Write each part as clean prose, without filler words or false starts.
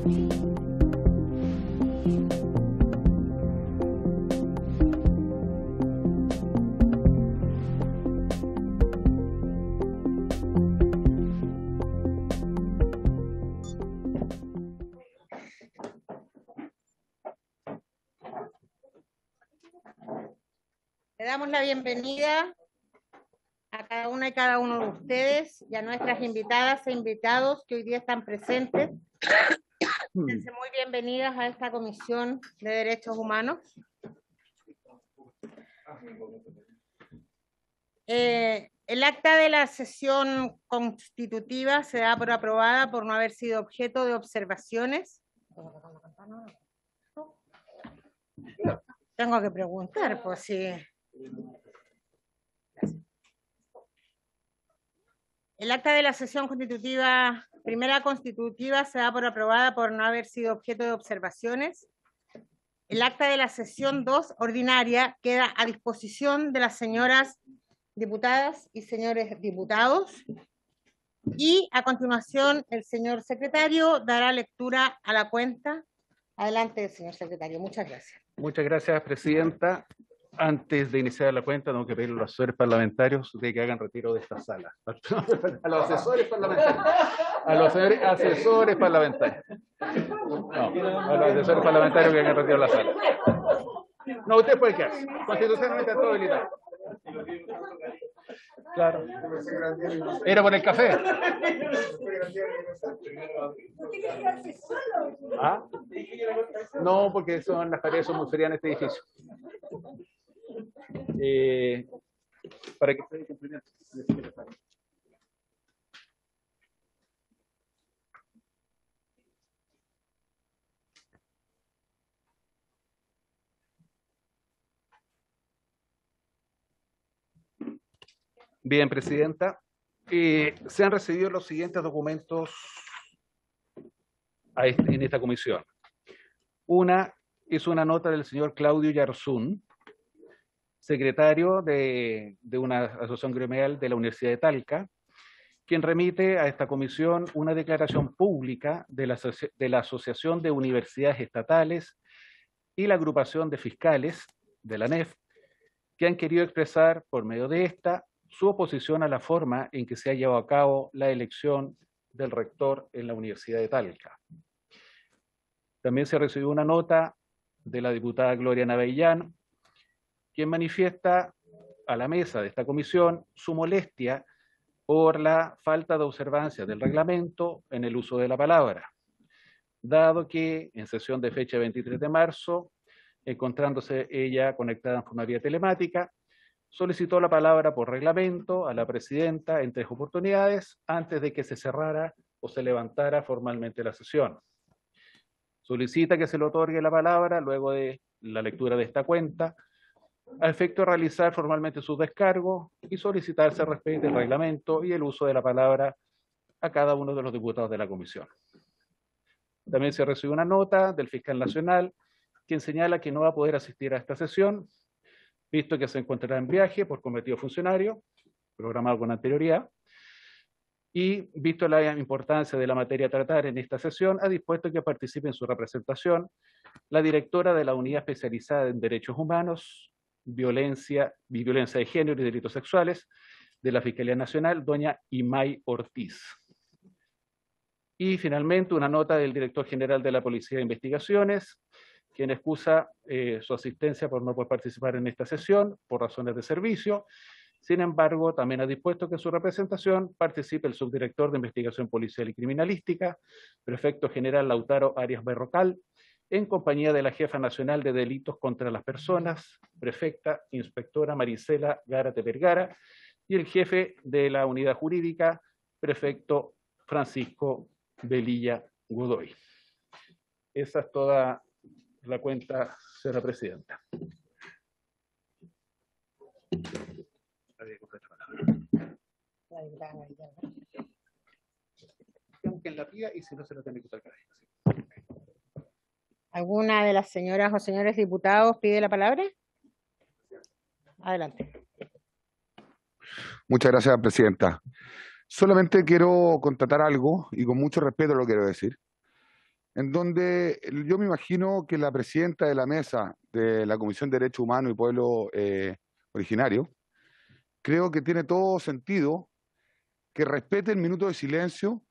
Le damos la bienvenida a cada una y cada uno de ustedes y a nuestras invitadas e invitados que hoy día están presentes. Siéntense muy bienvenidas a esta Comisión de Derechos Humanos. El acta de la sesión constitutiva se da por aprobada por no haber sido objeto de observaciones. Tengo que preguntar, pues sí. El acta de la sesión constitutiva, primera constitutiva, se da por aprobada por no haber sido objeto de observaciones. El acta de la sesión 2, ordinaria, queda a disposición de las señoras diputadas y señores diputados. Y a continuación, el señor secretario dará lectura a la cuenta. Adelante, señor secretario. Muchas gracias. Muchas gracias, presidenta. Antes de iniciar la cuenta, tengo que pedir a los asesores parlamentarios de que hagan retiro de esta sala. A los asesores parlamentarios. A los asesores parlamentarios. No, a los asesores parlamentarios que hagan retiro de la sala. No, usted puede quedarse. Constitucionalmente está todo habilitado. Claro. Era por el café. ¿Ah? No, porque son las paredes son muy frías en este edificio. Para que esté en cumplimiento. Bien, presidenta. Se han recibido los siguientes documentos en esta comisión. Una es una nota del señor Claudio Yarzún, secretario de una asociación gremial de la Universidad de Talca, quien remite a esta comisión una declaración pública de la Asociación de Universidades Estatales y la Agrupación de Fiscales de la ANEF, que han querido expresar por medio de esta su oposición a la forma en que se ha llevado a cabo la elección del rector en la Universidad de Talca. También se recibió una nota de la diputada Gloria Navellán, quien manifiesta a la mesa de esta comisión su molestia por la falta de observancia del reglamento en el uso de la palabra, dado que en sesión de fecha 23 de marzo, encontrándose ella conectada en forma vía telemática, solicitó la palabra por reglamento a la presidenta en 3 oportunidades antes de que se cerrara o se levantara formalmente la sesión. Solicita que se le otorgue la palabra luego de la lectura de esta cuenta, a efecto de realizar formalmente su descargo y solicitar se respete el reglamento y el uso de la palabra a cada uno de los diputados de la comisión. También se recibió una nota del fiscal nacional, quien señala que no va a poder asistir a esta sesión, visto que se encontrará en viaje por cometido funcionario, programado con anterioridad, y visto la importancia de la materia a tratar en esta sesión, ha dispuesto que participe en su representación la directora de la Unidad Especializada en Derechos Humanos, Violencia de Género y Delitos Sexuales de la Fiscalía Nacional, doña Imay Ortiz. Y finalmente una nota del director general de la Policía de Investigaciones, quien excusa su asistencia por no poder participar en esta sesión por razones de servicio. Sin embargo, también ha dispuesto que en su representación participe el subdirector de Investigación Policial y Criminalística, prefecto general Lautaro Arias Berrocal, en compañía de la jefa nacional de delitos contra las personas, prefecta inspectora Marisela Gárate Vergara, y el jefe de la unidad jurídica, prefecto Francisco Velilla Godoy. Esa es toda la cuenta, señora presidenta. Que la pida y si no se la tiene que usar cada vez. ¿Alguna de las señoras o señores diputados pide la palabra? Adelante. Muchas gracias, presidenta. Solamente quiero constatar algo, y con mucho respeto lo quiero decir. en donde yo me imagino que la presidenta de la mesa de la Comisión de Derechos Humanos y Pueblo Originario, creo que tiene todo sentido que respete el minuto de silencio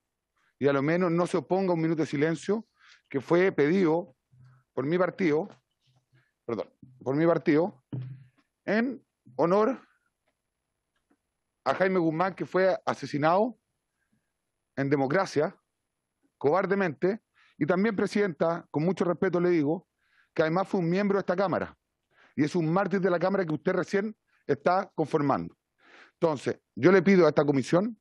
y a lo menos no se oponga a un minuto de silencio que fue pedido por mi partido, en honor a Jaime Guzmán, que fue asesinado en democracia, cobardemente, y también, presidenta, con mucho respeto le digo, que además fue un miembro de esta Cámara, y es un mártir de la Cámara que usted recién está conformando. Entonces, yo le pido a esta comisión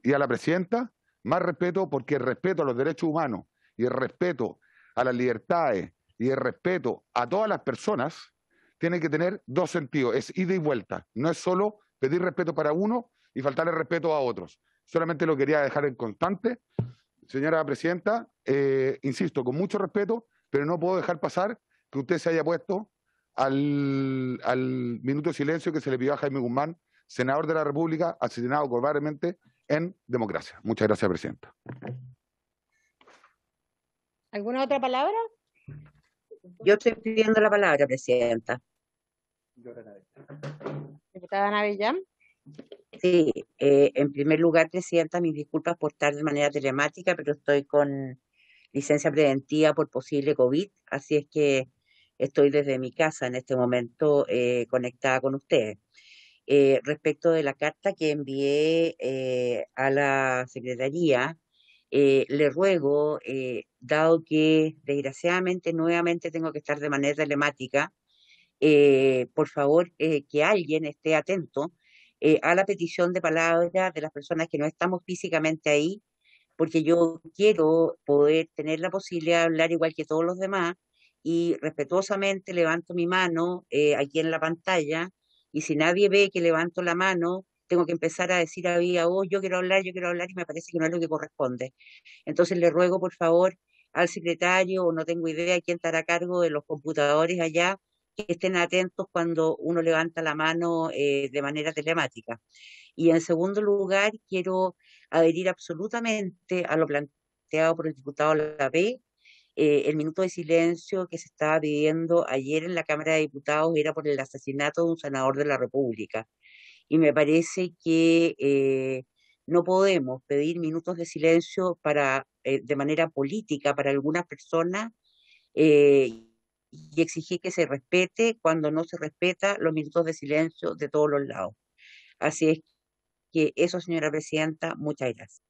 y a la presidenta más respeto, porque el respeto a los derechos humanos y el respeto a las libertades y el respeto a todas las personas tiene que tener dos sentidos, es ida y vuelta, no es solo pedir respeto para uno y faltarle respeto a otros. Solamente lo quería dejar en constante. Señora presidenta, insisto, con mucho respeto, pero no puedo dejar pasar que usted se haya puesto al minuto de silencio que se le pidió a Jaime Guzmán, senador de la República, asesinado cobardemente en democracia. Muchas gracias, presidenta. ¿Alguna otra palabra? Yo estoy pidiendo la palabra, presidenta. Diputada Ana Bellán. Sí, en primer lugar, presidenta, mis disculpas por estar de manera telemática, pero estoy con licencia preventiva por posible COVID, así es que estoy desde mi casa en este momento conectada con ustedes. Respecto de la carta que envié a la Secretaría, le ruego, dado que desgraciadamente nuevamente tengo que estar de manera telemática, por favor, que alguien esté atento a la petición de palabra de las personas que no estamos físicamente ahí, porque yo quiero poder tener la posibilidad de hablar igual que todos los demás y respetuosamente levanto mi mano aquí en la pantalla, y si nadie ve que levanto la mano, tengo que empezar a decir a viva voz, yo quiero hablar, y me parece que no es lo que corresponde. Entonces le ruego, por favor, al secretario, o no tengo idea quién estará a cargo de los computadores allá, que estén atentos cuando uno levanta la mano de manera telemática. Y en segundo lugar, quiero adherir absolutamente a lo planteado por el diputado Lavé. El minuto de silencio que se estaba pidiendo ayer en la Cámara de Diputados era por el asesinato de un senador de la República. Y me parece que no podemos pedir minutos de silencio de manera política para algunas personas, y exigir que se respete cuando no se respeta los minutos de silencio de todos los lados. Así es que eso, señora presidenta, muchas gracias.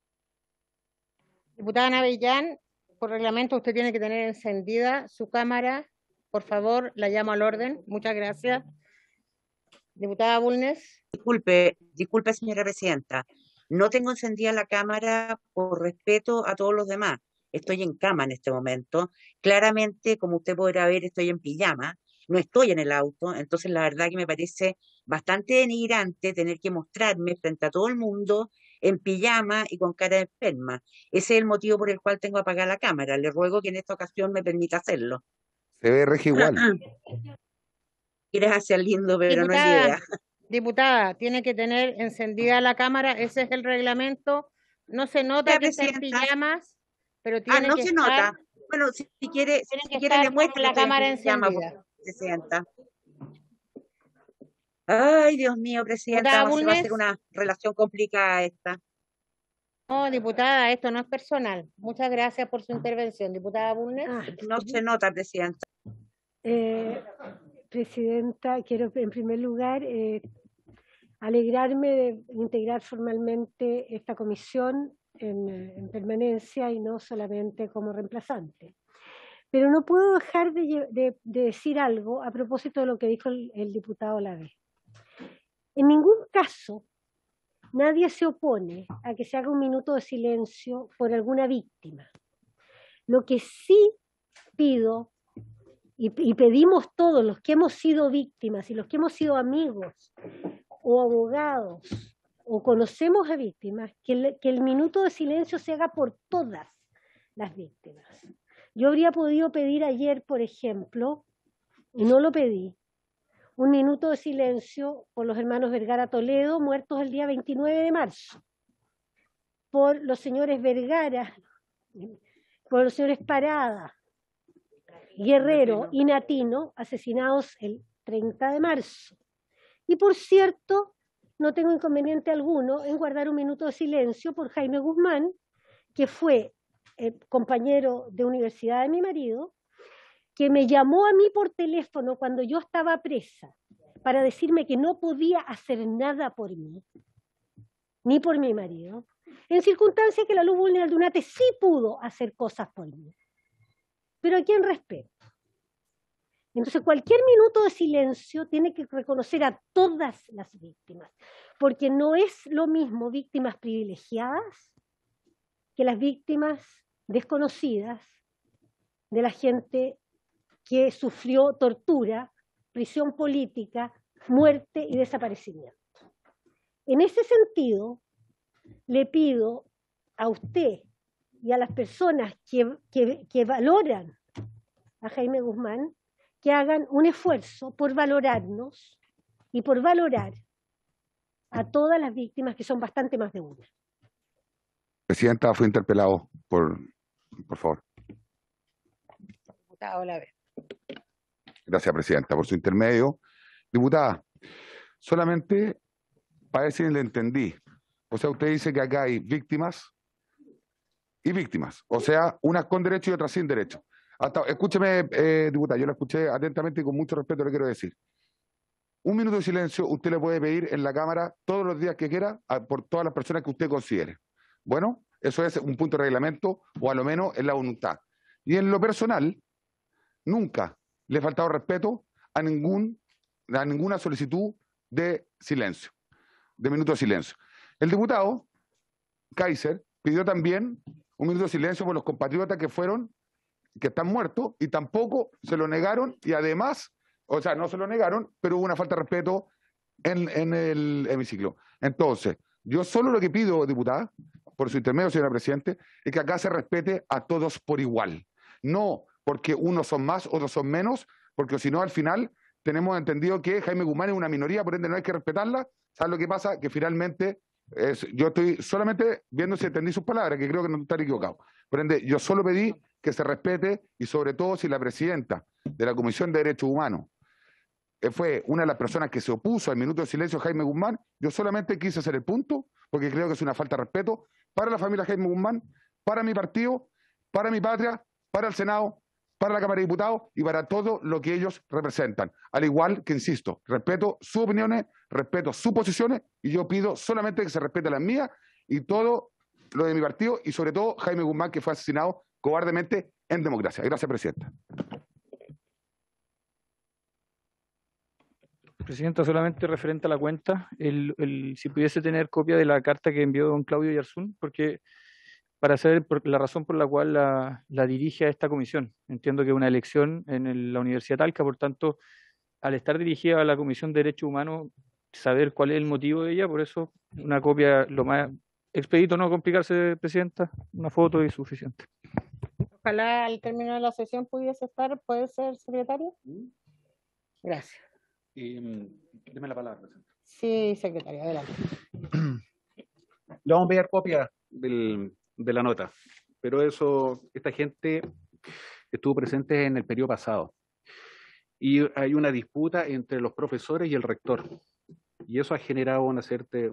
Diputada Ana Bellán, por reglamento usted tiene que tener encendida su cámara. Por favor, la llamo al orden. Muchas gracias. Diputada Bulnes. Disculpe, señora presidenta. No tengo encendida la cámara por respeto a todos los demás. Estoy en cama en este momento. Claramente, como usted podrá ver, estoy en pijama. No estoy en el auto. Entonces, la verdad que me parece bastante denigrante tener que mostrarme frente a todo el mundo en pijama y con cara de enferma. Ese es el motivo por el cual tengo apagada la cámara. Le ruego que en esta ocasión me permita hacerlo. Se ve regi igual. Gracias, lindo, pero no es la idea. Diputada, tiene que tener encendida la cámara, ese es el reglamento. No se nota que está en pijamas, pero tiene no que se estar, nota. Bueno, si quiere le muestro la cámara pijama, encendida. presidenta. Ay, Dios mío, presidenta, va a ser una relación complicada esta. No, diputada, esto no es personal. Muchas gracias por su intervención. Diputada Bulnes. No se nota, presidenta. Presidenta, quiero en primer lugar alegrarme de integrar formalmente esta comisión en permanencia y no solamente como reemplazante. Pero no puedo dejar de decir algo a propósito de lo que dijo el diputado Lavé. En ningún caso nadie se opone a que se haga un minuto de silencio por alguna víctima. Lo que sí pido y pedimos todos los que hemos sido víctimas y los que hemos sido amigos o abogados o conocemos a víctimas, que el minuto de silencio se haga por todas las víctimas. Yo habría podido pedir ayer, por ejemplo, y no lo pedí, un minuto de silencio por los hermanos Vergara Toledo, muertos el día 29 de marzo, por los señores Vergara, por los señores Parada, Guerrero y Natino, asesinados el 30 de marzo. Y por cierto, no tengo inconveniente alguno en guardar un minuto de silencio por Jaime Guzmán, que fue el compañero de universidad de mi marido, que me llamó a mí por teléfono cuando yo estaba presa para decirme que no podía hacer nada por mí, ni por mi marido, en circunstancias que la luz vulnerable de UNATE sí pudo hacer cosas por mí. Pero ¿a quién respeto? Entonces, cualquier minuto de silencio tiene que reconocer a todas las víctimas, porque no es lo mismo víctimas privilegiadas que las víctimas desconocidas de la gente que sufrió tortura, prisión política, muerte y desaparecimiento. En ese sentido, le pido a usted y a las personas que valoran a Jaime Guzmán que hagan un esfuerzo por valorarnos y por valorar a todas las víctimas, que son bastante más de una. Presidenta, fue interpelado, por favor. Diputada Olave. Gracias, Presidenta, por su intermedio. Diputada, solamente para ver si le entendí. O sea, usted dice que acá hay víctimas y víctimas. O sea, unas con derecho y otras sin derecho. Escúcheme, diputada, yo la escuché atentamente y con mucho respeto le quiero decir. Un minuto de silencio usted le puede pedir en la Cámara todos los días que quiera por todas las personas que usted considere. Bueno, eso es un punto de reglamento o a lo menos es la voluntad. Y en lo personal, nunca le he faltado respeto a ninguna solicitud de silencio, de minuto de silencio. El diputado Kaiser pidió también un minuto de silencio por los compatriotas que están muertos y tampoco se lo negaron y además, o sea, no se lo negaron, pero hubo una falta de respeto en el hemiciclo. Entonces, yo solo lo que pido, diputada, por su intermedio, señora Presidente, es que acá se respete a todos por igual. No porque unos son más, otros son menos, porque si no, al final tenemos entendido que Jaime Guzmán es una minoría, por ende no hay que respetarla. ¿Sabes lo que pasa? Que finalmente, yo estoy solamente viendo si entendí sus palabras, que creo que no están equivocados. Por ende, yo solo pedí que se respete y sobre todo si la presidenta de la Comisión de Derechos Humanos fue una de las personas que se opuso al minuto de silencio Jaime Guzmán, yo solamente quise hacer el punto, porque creo que es una falta de respeto para la familia Jaime Guzmán, para mi partido, para mi patria, para el Senado, para la Cámara de Diputados y para todo lo que ellos representan. Al igual que, insisto, respeto sus opiniones, respeto sus posiciones y yo pido solamente que se respete las mías y todo lo de mi partido y sobre todo Jaime Guzmán, que fue asesinado cobardemente en democracia. Gracias, Presidenta. Presidenta, solamente referente a la cuenta, si pudiese tener copia de la carta que envió don Claudio Yarzún, porque para saber la razón por la cual la dirige a esta comisión. Entiendo que es una elección en la Universidad de Talca, por tanto, al estar dirigida a la Comisión de Derechos Humanos, saber cuál es el motivo de ella, por eso una copia lo más expedito, no complicarse, Presidenta, una foto es suficiente. Ojalá al término de la sesión pudiese estar, ¿puede ser, secretario? Gracias. Deme la palabra, Presidenta. Sí, secretario, adelante. Le vamos a enviar copia de la nota, pero esta gente estuvo presente en el periodo pasado y hay una disputa entre los profesores y el rector y eso ha generado una suerte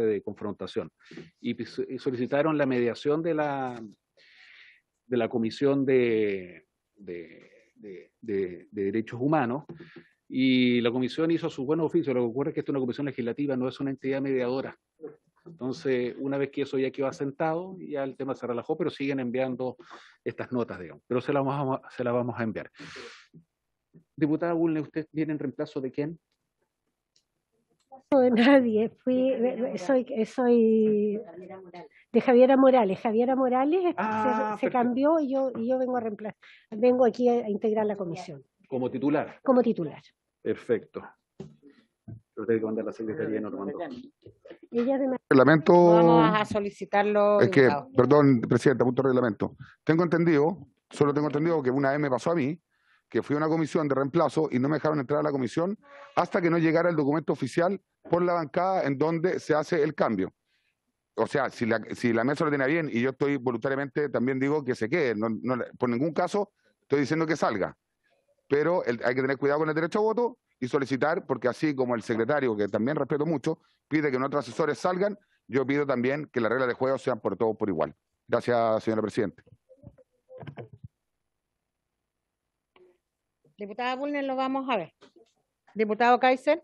de confrontación y solicitaron la mediación de la Comisión de Derechos Humanos y la comisión hizo su buen oficio. Lo que ocurre es que esta es una comisión legislativa, no es una entidad mediadora. Entonces, una vez que eso ya quedó asentado, ya el tema se relajó, pero siguen enviando estas notas, digamos. Pero se las vamos a enviar. Diputada Bulnes, ¿usted viene en reemplazo de quién? No, de nadie. Soy de Javiera Morales. Javiera Morales se cambió y yo vengo a reemplazar. Vengo aquí a integrar la comisión. Como titular. Como titular. Perfecto. Pero tiene que mandar la secretaría Normando. Reglamento. Vamos a solicitarlo. Es que, perdón, Presidenta, punto de reglamento. Solo tengo entendido que una vez me pasó a mí, que fui a una comisión de reemplazo y no me dejaron entrar a la comisión hasta que no llegara el documento oficial por la bancada en donde se hace el cambio. o sea, si la mesa lo tiene bien y yo estoy voluntariamente, también digo que se quede. Por ningún caso estoy diciendo que salga. Pero hay que tener cuidado con el derecho a voto y solicitar, porque así como el secretario, que también respeto mucho, pide que nuestros asesores salgan, yo pido también que las reglas de juego sean por todos por igual. Gracias, señora Presidenta. Diputada Bulnes, lo vamos a ver. Diputado Kaiser.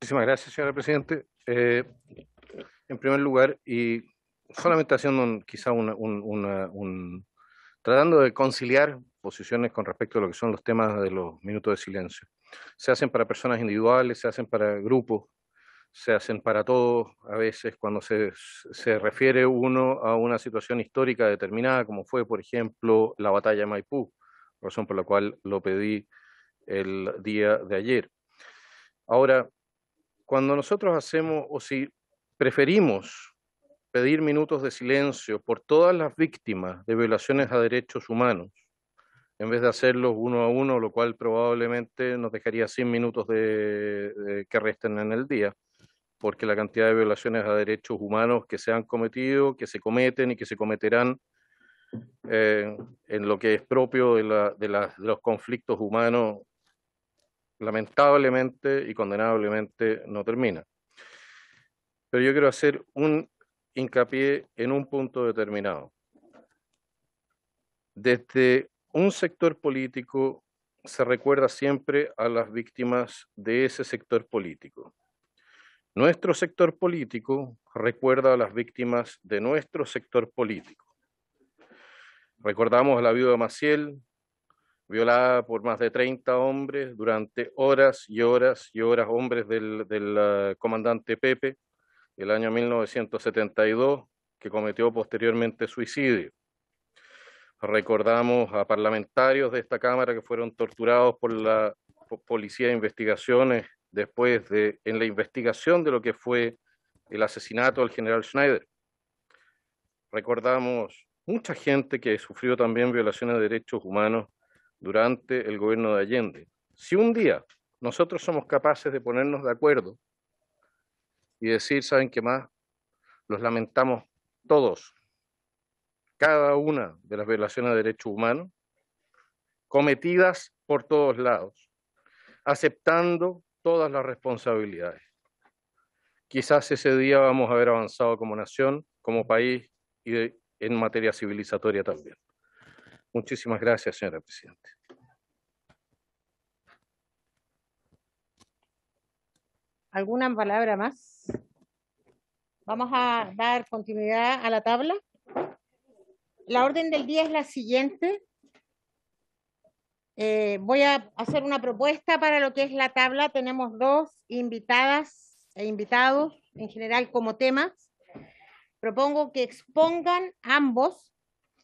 Muchísimas gracias, señora Presidente. En primer lugar, y solamente haciendo quizá tratando de conciliar posiciones con respecto a lo que son los temas de los minutos de silencio. Se hacen para personas individuales, se hacen para grupos, se hacen para todos. A veces cuando se refiere uno a una situación histórica determinada, como fue, por ejemplo, la batalla de Maipú, razón por la cual lo pedí el día de ayer. Ahora, cuando nosotros hacemos, o si preferimos pedir minutos de silencio por todas las víctimas de violaciones a derechos humanos, en vez de hacerlos uno a uno, lo cual probablemente nos dejaría 100 minutos que resten en el día, porque la cantidad de violaciones a derechos humanos que se han cometido, que se cometen y que se cometerán en lo que es propio de los conflictos humanos, lamentablemente y condenablemente no termina. Pero yo quiero hacer un hincapié en un punto determinado. Desde un sector político se recuerda siempre a las víctimas de ese sector político. Nuestro sector político recuerda a las víctimas de nuestro sector político. Recordamos a la viuda Maciel, violada por más de 30 hombres durante horas y horas y horas, hombres del comandante Pepe, el año 1972, que cometió posteriormente suicidio. Recordamos a parlamentarios de esta Cámara que fueron torturados por la Policía de Investigaciones en la investigación de lo que fue el asesinato del general Schneider. Recordamos mucha gente que sufrió también violaciones de derechos humanos durante el gobierno de Allende. Si un día nosotros somos capaces de ponernos de acuerdo y decir, ¿saben qué más? Los lamentamos todos, cada una de las violaciones de derechos humanos cometidas por todos lados, aceptando todas las responsabilidades. Quizás ese día vamos a haber avanzado como nación, como país y en materia civilizatoria también. Muchísimas gracias, señora Presidenta. ¿Alguna palabra más? Vamos a dar continuidad a la tabla. La orden del día es la siguiente. Voy a hacer una propuesta para lo que es la tabla. Tenemos 2 invitadas e invitados, en general como temas. Propongo que expongan ambos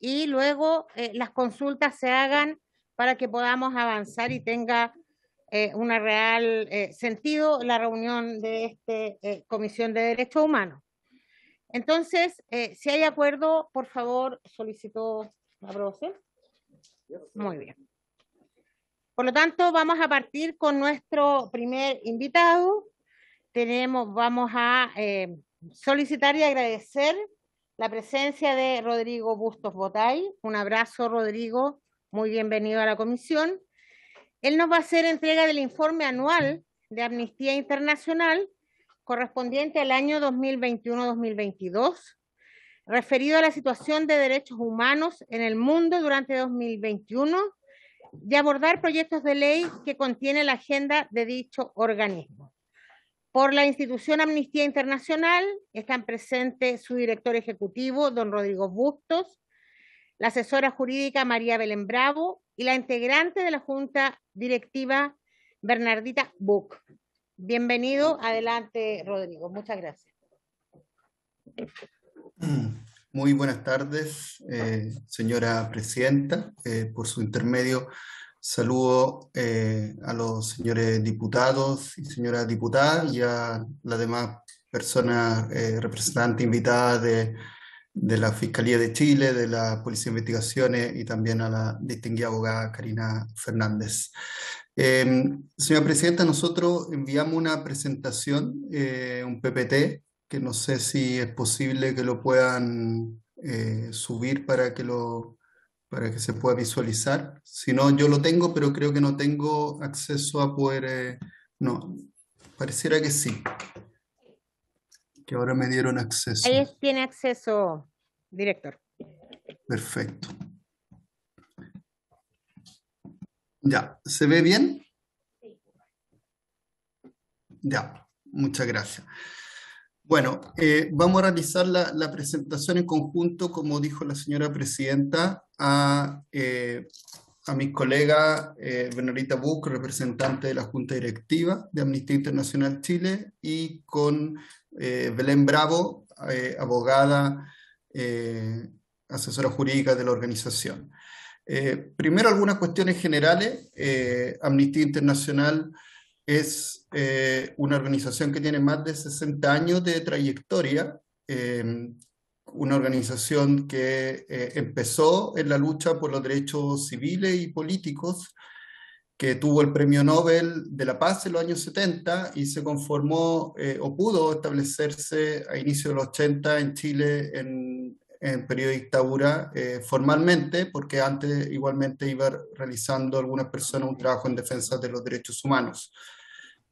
y luego las consultas se hagan para que podamos avanzar y tenga una real sentido la reunión de esta Comisión de Derechos Humanos. Entonces, si hay acuerdo, por favor, solicito la aprobación. Muy bien. Por lo tanto, vamos a partir con nuestro primer invitado. Vamos a solicitar y agradecer la presencia de Rodrigo Bustos Botay. Un abrazo, Rodrigo. Muy bienvenido a la comisión. Él nos va a hacer entrega del informe anual de Amnistía Internacional correspondiente al año 2021-2022, referido a la situación de derechos humanos en el mundo durante 2021 y abordar proyectos de ley que contiene la agenda de dicho organismo. Por la institución Amnistía Internacional están presentes su director ejecutivo, don Rodrigo Bustos, la asesora jurídica María Belén Bravo y la integrante de la Junta Directiva Bernardita Buch. Bienvenido, adelante Rodrigo, muchas gracias. Muy buenas tardes, señora Presidenta. Por su intermedio saludo a los señores diputados y señoras diputadas y a las demás personas representantes invitadas de la Fiscalía de Chile, de la Policía de Investigaciones y también a la distinguida abogada Karina Fernández. Señora Presidenta, nosotros enviamos una presentación, un PPT, que no sé si es posible que lo puedan subir para que se pueda visualizar. Si no, yo lo tengo, pero creo que no tengo acceso a poder... no, pareciera que sí. Que ahora me dieron acceso. Ahí tiene acceso, director. Perfecto. Ya, ¿se ve bien? Ya, muchas gracias. Bueno, vamos a realizar la presentación en conjunto, como dijo la señora presidenta, a mis colegas Bernardita Buch, representante de la Junta Directiva de Amnistía Internacional Chile, y con Belén Bravo, abogada, asesora jurídica de la organización. Primero, algunas cuestiones generales. Amnistía Internacional es una organización que tiene más de 60 años de trayectoria, una organización que empezó en la lucha por los derechos civiles y políticos, que tuvo el Premio Nobel de la Paz en los años 70 y se conformó o pudo establecerse a inicios de los 80 en Chile en periodo de dictadura formalmente, porque antes igualmente iba realizando algunas personas un trabajo en defensa de los derechos humanos.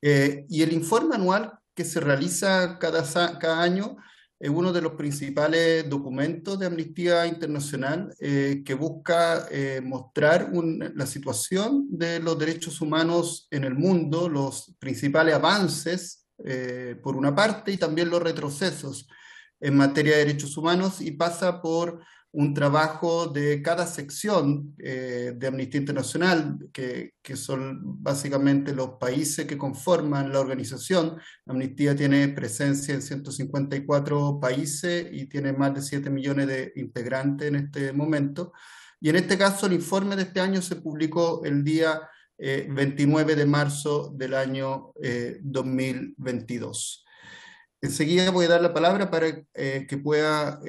Y el informe anual que se realiza cada año es uno de los principales documentos de Amnistía Internacional que busca mostrar la situación de los derechos humanos en el mundo, los principales avances, por una parte, y también los retrocesos en materia de derechos humanos, y pasa por un trabajo de cada sección de Amnistía Internacional, que son básicamente los países que conforman la organización. Amnistía tiene presencia en 154 países y tiene más de 7 millones de integrantes en este momento. Y en este caso, el informe de este año se publicó el día 29 de marzo del año 2022. Enseguida voy a dar la palabra para que pueda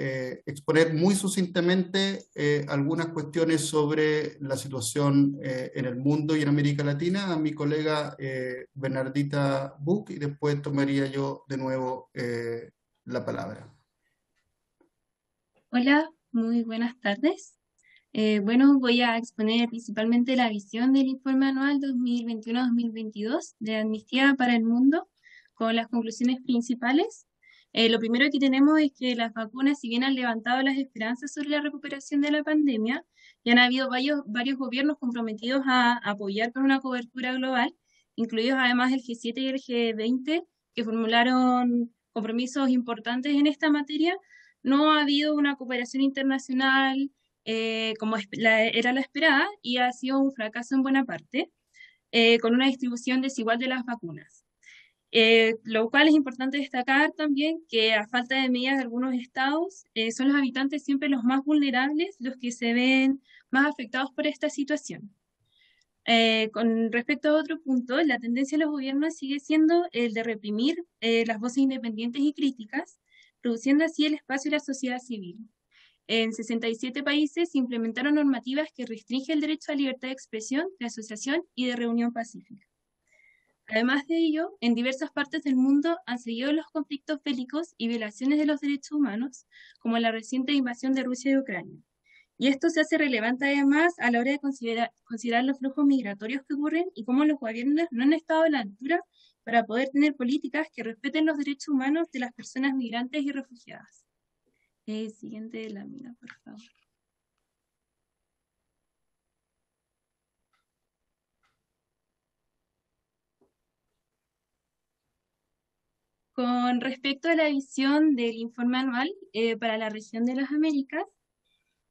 exponer muy sucintamente algunas cuestiones sobre la situación en el mundo y en América Latina a mi colega Bernardita Buch, y después tomaría yo de nuevo la palabra. Hola, muy buenas tardes. Bueno, voy a exponer principalmente la visión del informe anual 2021-2022 de Amnistía para el Mundo, con las conclusiones principales. Lo primero que tenemos es que las vacunas, si bien han levantado las esperanzas sobre la recuperación de la pandemia, ya han habido varios gobiernos comprometidos a apoyar con una cobertura global, incluidos además el G7 y el G20, que formularon compromisos importantes en esta materia. No ha habido una cooperación internacional como era la esperada, y ha sido un fracaso en buena parte, con una distribución desigual de las vacunas. Lo cual es importante destacar también que a falta de medidas de algunos estados, son los habitantes siempre los más vulnerables los que se ven más afectados por esta situación. Con respecto a otro punto, la tendencia de los gobiernos sigue siendo el de reprimir las voces independientes y críticas, reduciendo así el espacio de la sociedad civil. En 67 países se implementaron normativas que restringen el derecho a libertad de expresión, de asociación y de reunión pacífica. Además de ello, en diversas partes del mundo han seguido los conflictos bélicos y violaciones de los derechos humanos, como la reciente invasión de Rusia y Ucrania. Y esto se hace relevante además a la hora de considerar los flujos migratorios que ocurren y cómo los gobiernos no han estado a la altura para poder tener políticas que respeten los derechos humanos de las personas migrantes y refugiadas. Siguiente lámina, por favor. Con respecto a la visión del informe anual para la región de las Américas,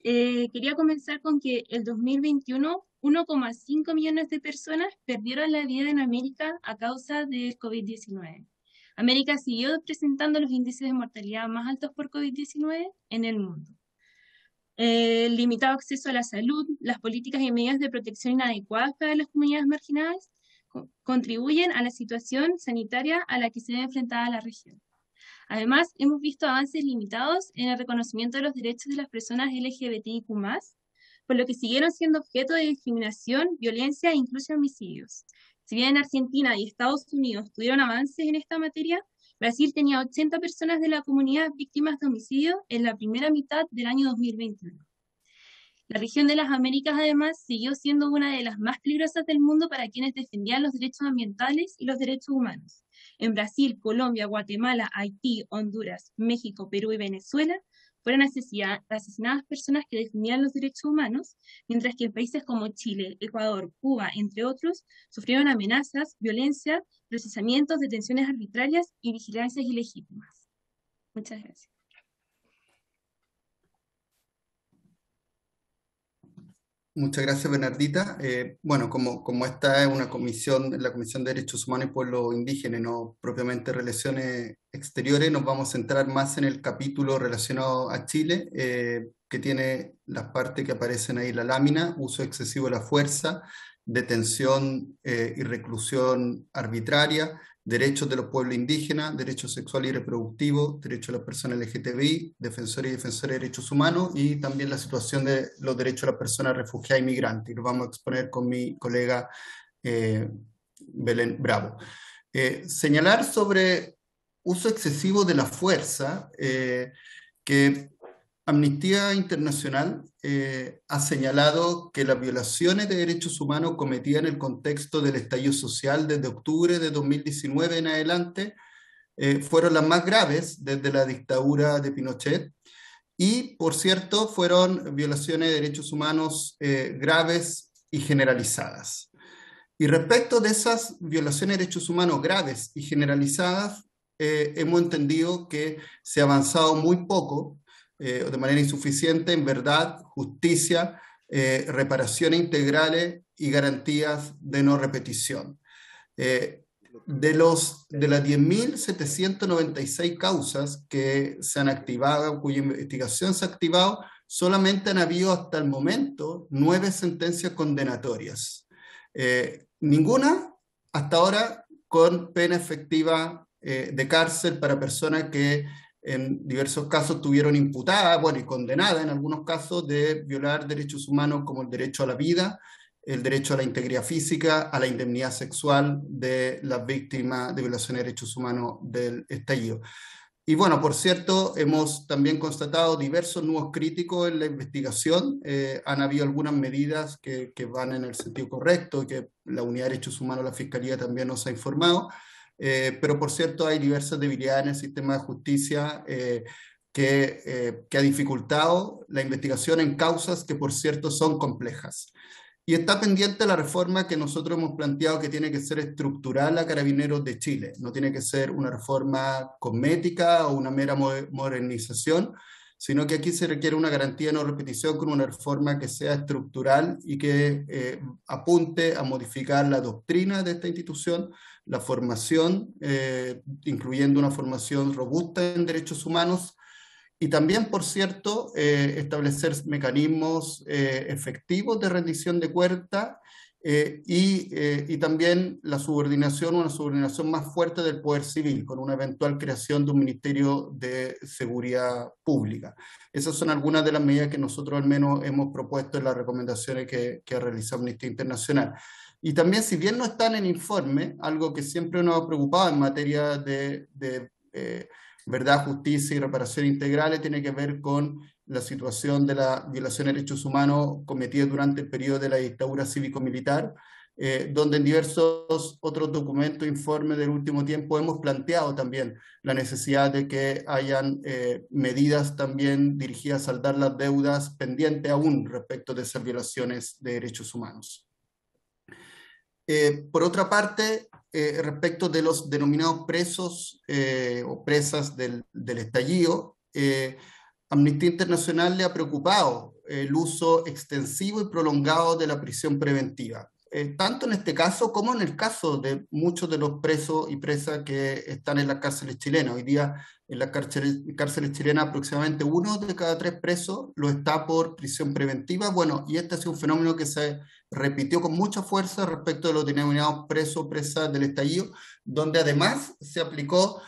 quería comenzar con que el 2021, 1,5 millones de personas perdieron la vida en América a causa del COVID-19. América siguió presentando los índices de mortalidad más altos por COVID-19 en el mundo. El limitado acceso a la salud, las políticas y medidas de protección inadecuadas para las comunidades marginadas contribuyen a la situación sanitaria a la que se ve enfrentada la región. Además, hemos visto avances limitados en el reconocimiento de los derechos de las personas LGBTIQ+, por lo que siguieron siendo objeto de discriminación, violencia e incluso homicidios. Si bien en Argentina y Estados Unidos tuvieron avances en esta materia, Brasil tenía 80 personas de la comunidad víctimas de homicidio en la primera mitad del año 2021. La región de las Américas, además, siguió siendo una de las más peligrosas del mundo para quienes defendían los derechos ambientales y los derechos humanos. En Brasil, Colombia, Guatemala, Haití, Honduras, México, Perú y Venezuela fueron asesinadas personas que defendían los derechos humanos, mientras que en países como Chile, Ecuador, Cuba, entre otros, sufrieron amenazas, violencia, procesamientos, detenciones arbitrarias y vigilancias ilegítimas. Muchas gracias. Muchas gracias, Bernardita. Bueno, como esta es una comisión, la Comisión de Derechos Humanos y Pueblos Indígenas, no propiamente Relaciones Exteriores, nos vamos a centrar más en el capítulo relacionado a Chile, que tiene las partes que aparecen ahí en la lámina: uso excesivo de la fuerza, detención y reclusión arbitraria, derechos de los pueblos indígenas, derechos sexuales y reproductivos, derechos de las personas LGTBI, defensores y defensores de derechos humanos, y también la situación de los derechos de las personas refugiadas y migrantes. Y lo vamos a exponer con mi colega Belén Bravo. Señalar sobre uso excesivo de la fuerza, que Amnistía Internacional ha señalado que las violaciones de derechos humanos cometidas en el contexto del estallido social desde octubre de 2019 en adelante fueron las más graves desde la dictadura de Pinochet, y, por cierto, fueron violaciones de derechos humanos graves y generalizadas. Y respecto de esas violaciones de derechos humanos graves y generalizadas, hemos entendido que se ha avanzado muy poco, de manera insuficiente, en verdad, justicia, reparaciones integrales y garantías de no repetición. De las 10.796 causas que se han activado, cuya investigación se ha activado, solamente han habido hasta el momento 9 sentencias condenatorias. Ninguna hasta ahora con pena efectiva de cárcel para personas que en diversos casos tuvieron imputada, bueno, y condenada en algunos casos, de violar derechos humanos como el derecho a la vida, el derecho a la integridad física, a la indemnidad sexual de las víctimas de violaciones de derechos humanos del estallido. Y bueno, por cierto, hemos también constatado diversos nuevos críticos en la investigación. Han habido algunas medidas que van en el sentido correcto, y que la Unidad de Derechos Humanos, la Fiscalía, también nos ha informado. Pero por cierto hay diversas debilidades en el sistema de justicia que ha dificultado la investigación en causas que por cierto son complejas. Y está pendiente la reforma que nosotros hemos planteado, que tiene que ser estructural a Carabineros de Chile. No tiene que ser una reforma cosmética o una mera modernización, sino que aquí se requiere una garantía de no repetición con una reforma que sea estructural y que apunte a modificar la doctrina de esta institución, la formación, incluyendo una formación robusta en derechos humanos, y también, por cierto, establecer mecanismos efectivos de rendición de cuentas, y también la subordinación, una subordinación más fuerte del poder civil, con una eventual creación de un Ministerio de Seguridad Pública. Esas son algunas de las medidas que nosotros al menos hemos propuesto en las recomendaciones que ha realizado Amnistía Internacional. Y también, si bien no está en el informe, algo que siempre nos ha preocupado en materia de verdad, justicia y reparación integrales, tiene que ver con la situación de la violación de derechos humanos cometida durante el periodo de la dictadura cívico-militar, donde en diversos otros documentos, informes del último tiempo, hemos planteado también la necesidad de que hayan medidas también dirigidas a saldar las deudas pendientes aún respecto de esas violaciones de derechos humanos. Por otra parte, respecto de los denominados presos o presas del estallido, Amnistía Internacional le ha preocupado el uso extensivo y prolongado de la prisión preventiva, tanto en este caso como en el caso de muchos de los presos y presas que están en las cárceles chilenas. Hoy día en las cárceles chilenas aproximadamente 1 de cada 3 presos lo está por prisión preventiva. Bueno, y este ha sido un fenómeno que se repitió con mucha fuerza respecto de los denominados presos o presas del estallido, donde además se aplicó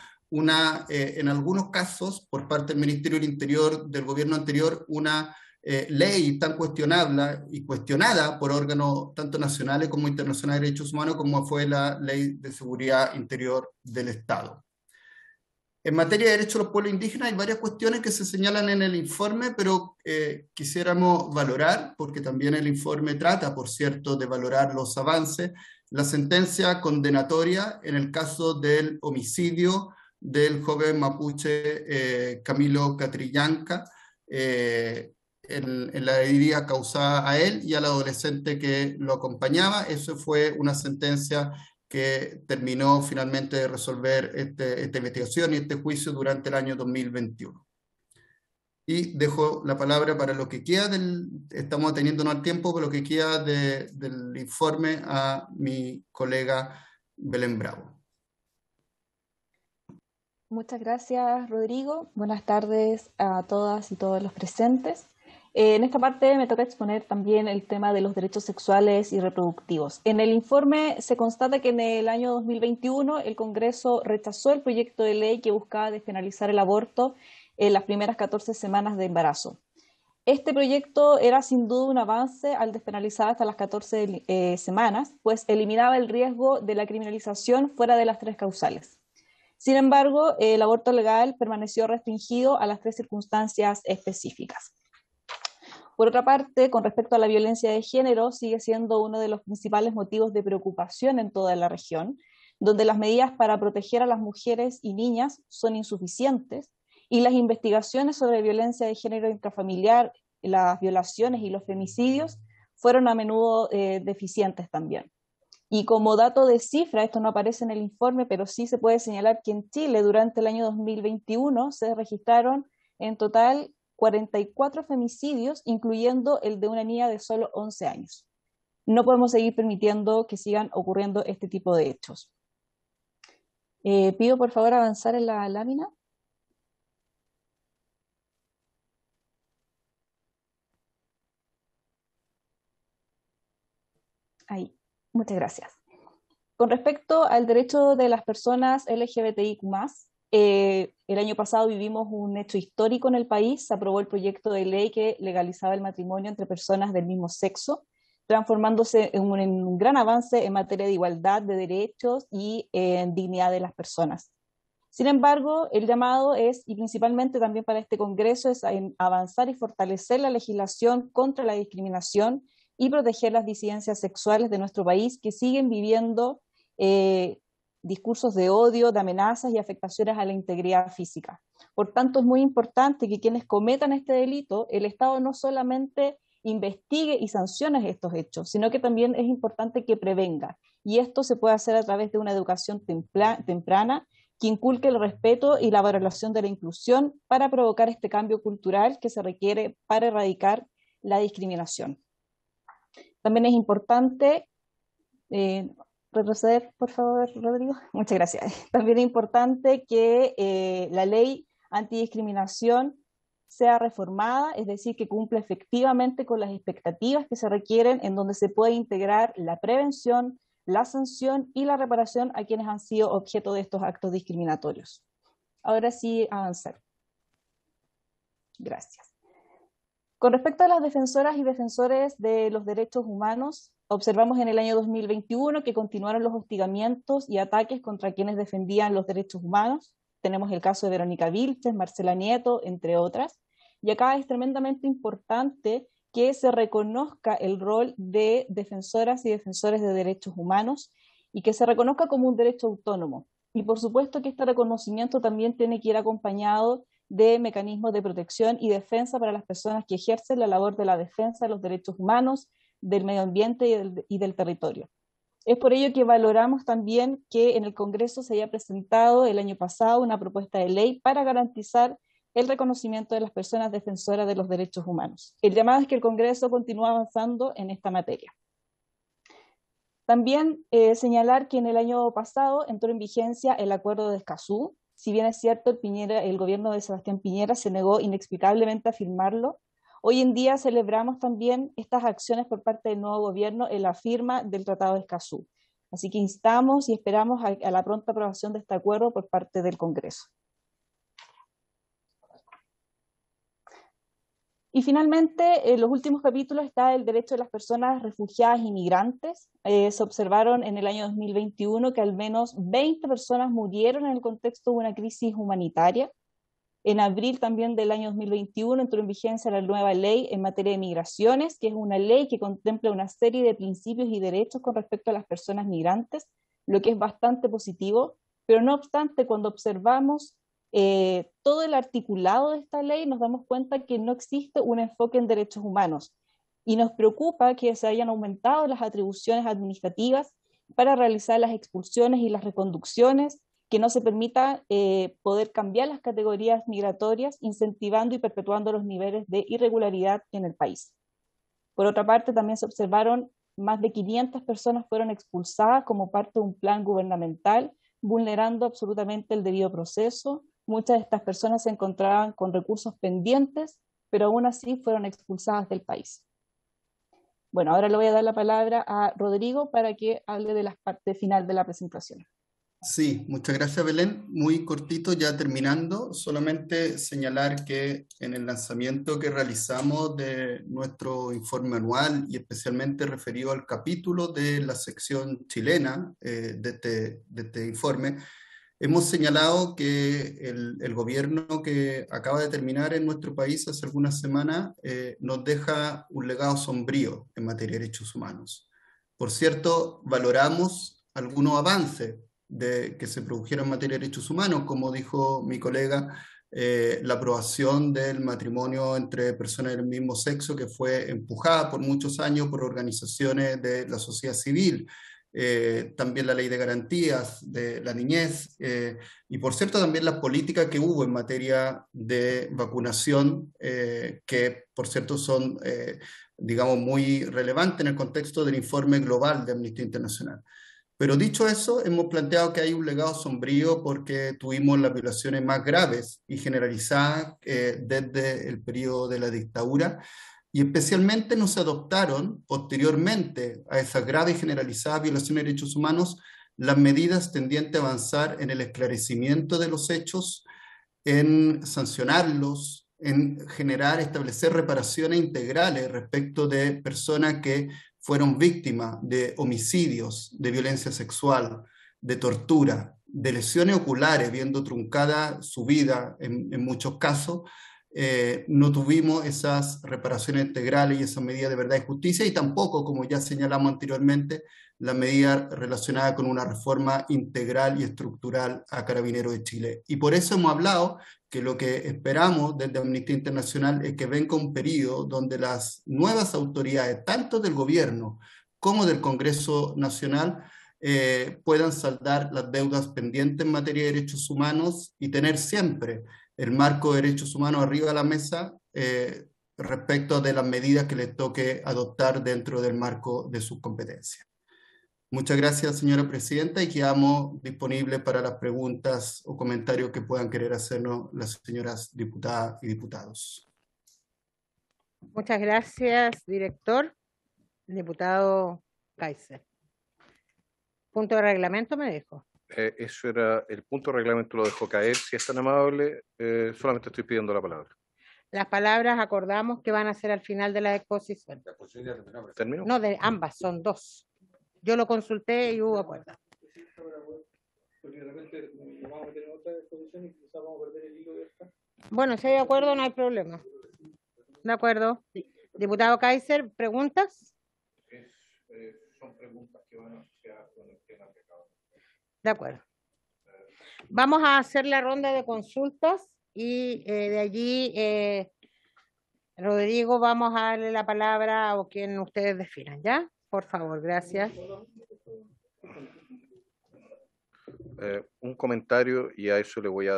en algunos casos, por parte del Ministerio del Interior del gobierno anterior, una ley tan cuestionable y cuestionada por órganos tanto nacionales como internacionales de derechos humanos, como fue la Ley de Seguridad Interior del Estado. En materia de derechos de los pueblos indígenas hay varias cuestiones que se señalan en el informe, pero quisiéramos valorar, porque también el informe trata, por cierto, de valorar los avances, la sentencia condenatoria en el caso del homicidio del joven mapuche Camilo Catrillanca, en la herida causada a él y al adolescente que lo acompañaba. Eso fue una sentencia que terminó finalmente de resolver esta investigación y este juicio durante el año 2021. Y dejo la palabra para lo que queda estamos ateniéndonos al tiempo, pero lo que queda del informe a mi colega Belén Bravo. Muchas gracias, Rodrigo. Buenas tardes a todas y todos los presentes. En esta parte me toca exponer también el tema de los derechos sexuales y reproductivos. En el informe se constata que en el año 2021 el Congreso rechazó el proyecto de ley que buscaba despenalizar el aborto en las primeras 14 semanas de embarazo. Este proyecto era sin duda un avance al despenalizar hasta las 14 semanas, pues eliminaba el riesgo de la criminalización fuera de las 3 causales. Sin embargo, el aborto legal permaneció restringido a las 3 circunstancias específicas. Por otra parte, con respecto a la violencia de género, sigue siendo uno de los principales motivos de preocupación en toda la región, donde las medidas para proteger a las mujeres y niñas son insuficientes y las investigaciones sobre violencia de género intrafamiliar, las violaciones y los femicidios fueron a menudo deficientes también. Y como dato de cifra, esto no aparece en el informe, pero sí se puede señalar que en Chile durante el año 2021 se registraron en total 44 femicidios, incluyendo el de una niña de solo 11 años. No podemos seguir permitiendo que sigan ocurriendo este tipo de hechos. Pido por favor avanzar en la lámina. Ahí, muchas gracias. Con respecto al derecho de las personas LGBTIQ+, el año pasado vivimos un hecho histórico en el país. Se aprobó el proyecto de ley que legalizaba el matrimonio entre personas del mismo sexo, transformándose en un gran avance en materia de igualdad de derechos y en dignidad de las personas. Sin embargo, el llamado es, y principalmente también para este Congreso, es en avanzar y fortalecer la legislación contra la discriminación y proteger las disidencias sexuales de nuestro país que siguen viviendo discursos de odio, de amenazas y afectaciones a la integridad física. Por tanto, es muy importante que quienes cometan este delito, el Estado no solamente investigue y sancione estos hechos, sino que también es importante que prevenga. Y esto se puede hacer a través de una educación temprana que inculque el respeto y la valoración de la inclusión para provocar este cambio cultural que se requiere para erradicar la discriminación. También es importante retroceder, por favor, Rodrigo. Muchas gracias. También es importante que la ley antidiscriminación sea reformada, es decir, que cumpla efectivamente con las expectativas que se requieren, en donde se puede integrar la prevención, la sanción y la reparación a quienes han sido objeto de estos actos discriminatorios. Ahora sí, avanzar. Gracias. Con respecto a las defensoras y defensores de los derechos humanos, observamos en el año 2021 que continuaron los hostigamientos y ataques contra quienes defendían los derechos humanos. Tenemos el caso de Verónica Vilches, Marcela Nieto, entre otras. Y acá es tremendamente importante que se reconozca el rol de defensoras y defensores de derechos humanos y que se reconozca como un derecho autónomo. Y por supuesto que este reconocimiento también tiene que ir acompañado de mecanismos de protección y defensa para las personas que ejercen la labor de la defensa de los derechos humanos, del medio ambiente y del territorio. Es por ello que valoramos también que en el Congreso se haya presentado el año pasado una propuesta de ley para garantizar el reconocimiento de las personas defensoras de los derechos humanos. El llamado es que el Congreso continúe avanzando en esta materia. También señalar que en el año pasado entró en vigencia el acuerdo de Escazú. Si bien es cierto, el gobierno de Sebastián Piñera se negó inexplicablemente a firmarlo, hoy en día celebramos también estas acciones por parte del nuevo gobierno en la firma del Tratado de Escazú. Así que instamos y esperamos a la pronta aprobación de este acuerdo por parte del Congreso. Y finalmente, en los últimos capítulos está el derecho de las personas refugiadas y migrantes. Se observaron en el año 2021 que al menos 20 personas murieron en el contexto de una crisis humanitaria. En abril también del año 2021 entró en vigencia la nueva ley en materia de migraciones, que es una ley que contempla una serie de principios y derechos con respecto a las personas migrantes, lo que es bastante positivo, pero no obstante, cuando observamos todo el articulado de esta ley, nos damos cuenta que no existe un enfoque en derechos humanos y nos preocupa que se hayan aumentado las atribuciones administrativas para realizar las expulsiones y las reconducciones, que no se permita poder cambiar las categorías migratorias, incentivando y perpetuando los niveles de irregularidad en el país. Por otra parte, también se observaron más de 500 personas fueron expulsadas como parte de un plan gubernamental, vulnerando absolutamente el debido proceso. Muchas de estas personas se encontraban con recursos pendientes, pero aún así fueron expulsadas del país. Bueno, ahora le voy a dar la palabra a Rodrigo para que hable de la parte final de la presentación. Sí, muchas gracias, Belén. Muy cortito, ya terminando, solamente señalar que en el lanzamiento que realizamos de nuestro informe anual y especialmente referido al capítulo de la sección chilena de este informe, hemos señalado que el gobierno que acaba de terminar en nuestro país hace algunas semanas nos deja un legado sombrío en materia de derechos humanos. Por cierto, valoramos algunos avances que se produjeron en materia de derechos humanos, como dijo mi colega, la aprobación del matrimonio entre personas del mismo sexo, que fue empujada por muchos años por organizaciones de la sociedad civil, también la ley de garantías de la niñez, y por cierto también las políticas que hubo en materia de vacunación, que por cierto son, digamos, muy relevantes en el contexto del informe global de Amnistía Internacional. Pero dicho eso, hemos planteado que hay un legado sombrío porque tuvimos las violaciones más graves y generalizadas desde el periodo de la dictadura, y especialmente no se adoptaron posteriormente a esas graves y generalizadas violaciones de derechos humanos las medidas tendientes a avanzar en el esclarecimiento de los hechos, en sancionarlos, en generar, establecer reparaciones integrales respecto de personas que fueron víctimas de homicidios, de violencia sexual, de tortura, de lesiones oculares, viendo truncada su vida en muchos casos. No tuvimos esas reparaciones integrales y esas medidas de verdad y justicia, y tampoco, como ya señalamos anteriormente, la medida relacionada con una reforma integral y estructural a Carabineros de Chile. Y por eso hemos hablado que lo que esperamos desde Amnistía Internacional es que venga un periodo donde las nuevas autoridades, tanto del gobierno como del Congreso Nacional, puedan saldar las deudas pendientes en materia de derechos humanos y tener siempre el marco de derechos humanos arriba de la mesa respecto de las medidas que les toque adoptar dentro del marco de sus competencias. Muchas gracias, señora presidenta, y quedamos disponibles para las preguntas o comentarios que puedan querer hacernos las señoras diputadas y diputados. Muchas gracias, director. Diputado Kaiser. Punto de reglamento me dejo. Eso era el punto de reglamento, lo dejo caer. Si es tan amable, solamente estoy pidiendo la palabra. Las palabras acordamos que van a ser al final de la exposición. ¿Terminó? No, de ambas, son dos. Yo lo consulté y hubo acuerdo. Bueno, si hay acuerdo, no hay problema. De acuerdo. Diputado Kaiser, ¿preguntas? Son preguntas que van asociadas con el tema que acabamos. De acuerdo. Vamos a hacer la ronda de consultas y de allí, Rodrigo, vamos a darle la palabra o quien ustedes definan, ¿ya? Por favor, gracias. Un comentario, y a eso le voy a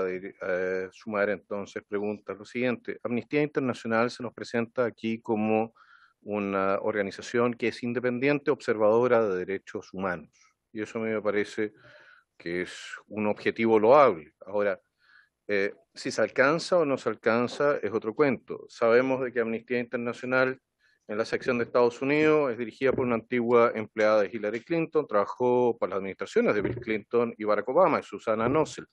sumar entonces preguntas. Lo siguiente, Amnistía Internacional se nos presenta aquí como una organización que es independiente, observadora de derechos humanos. Y eso a mí me parece que es un objetivo loable. Ahora, si se alcanza o no se alcanza es otro cuento. Sabemos de que Amnistía Internacional en la sección de Estados Unidos es dirigida por una antigua empleada de Hillary Clinton, trabajó para las administraciones de Bill Clinton y Barack Obama, Susana Nossel.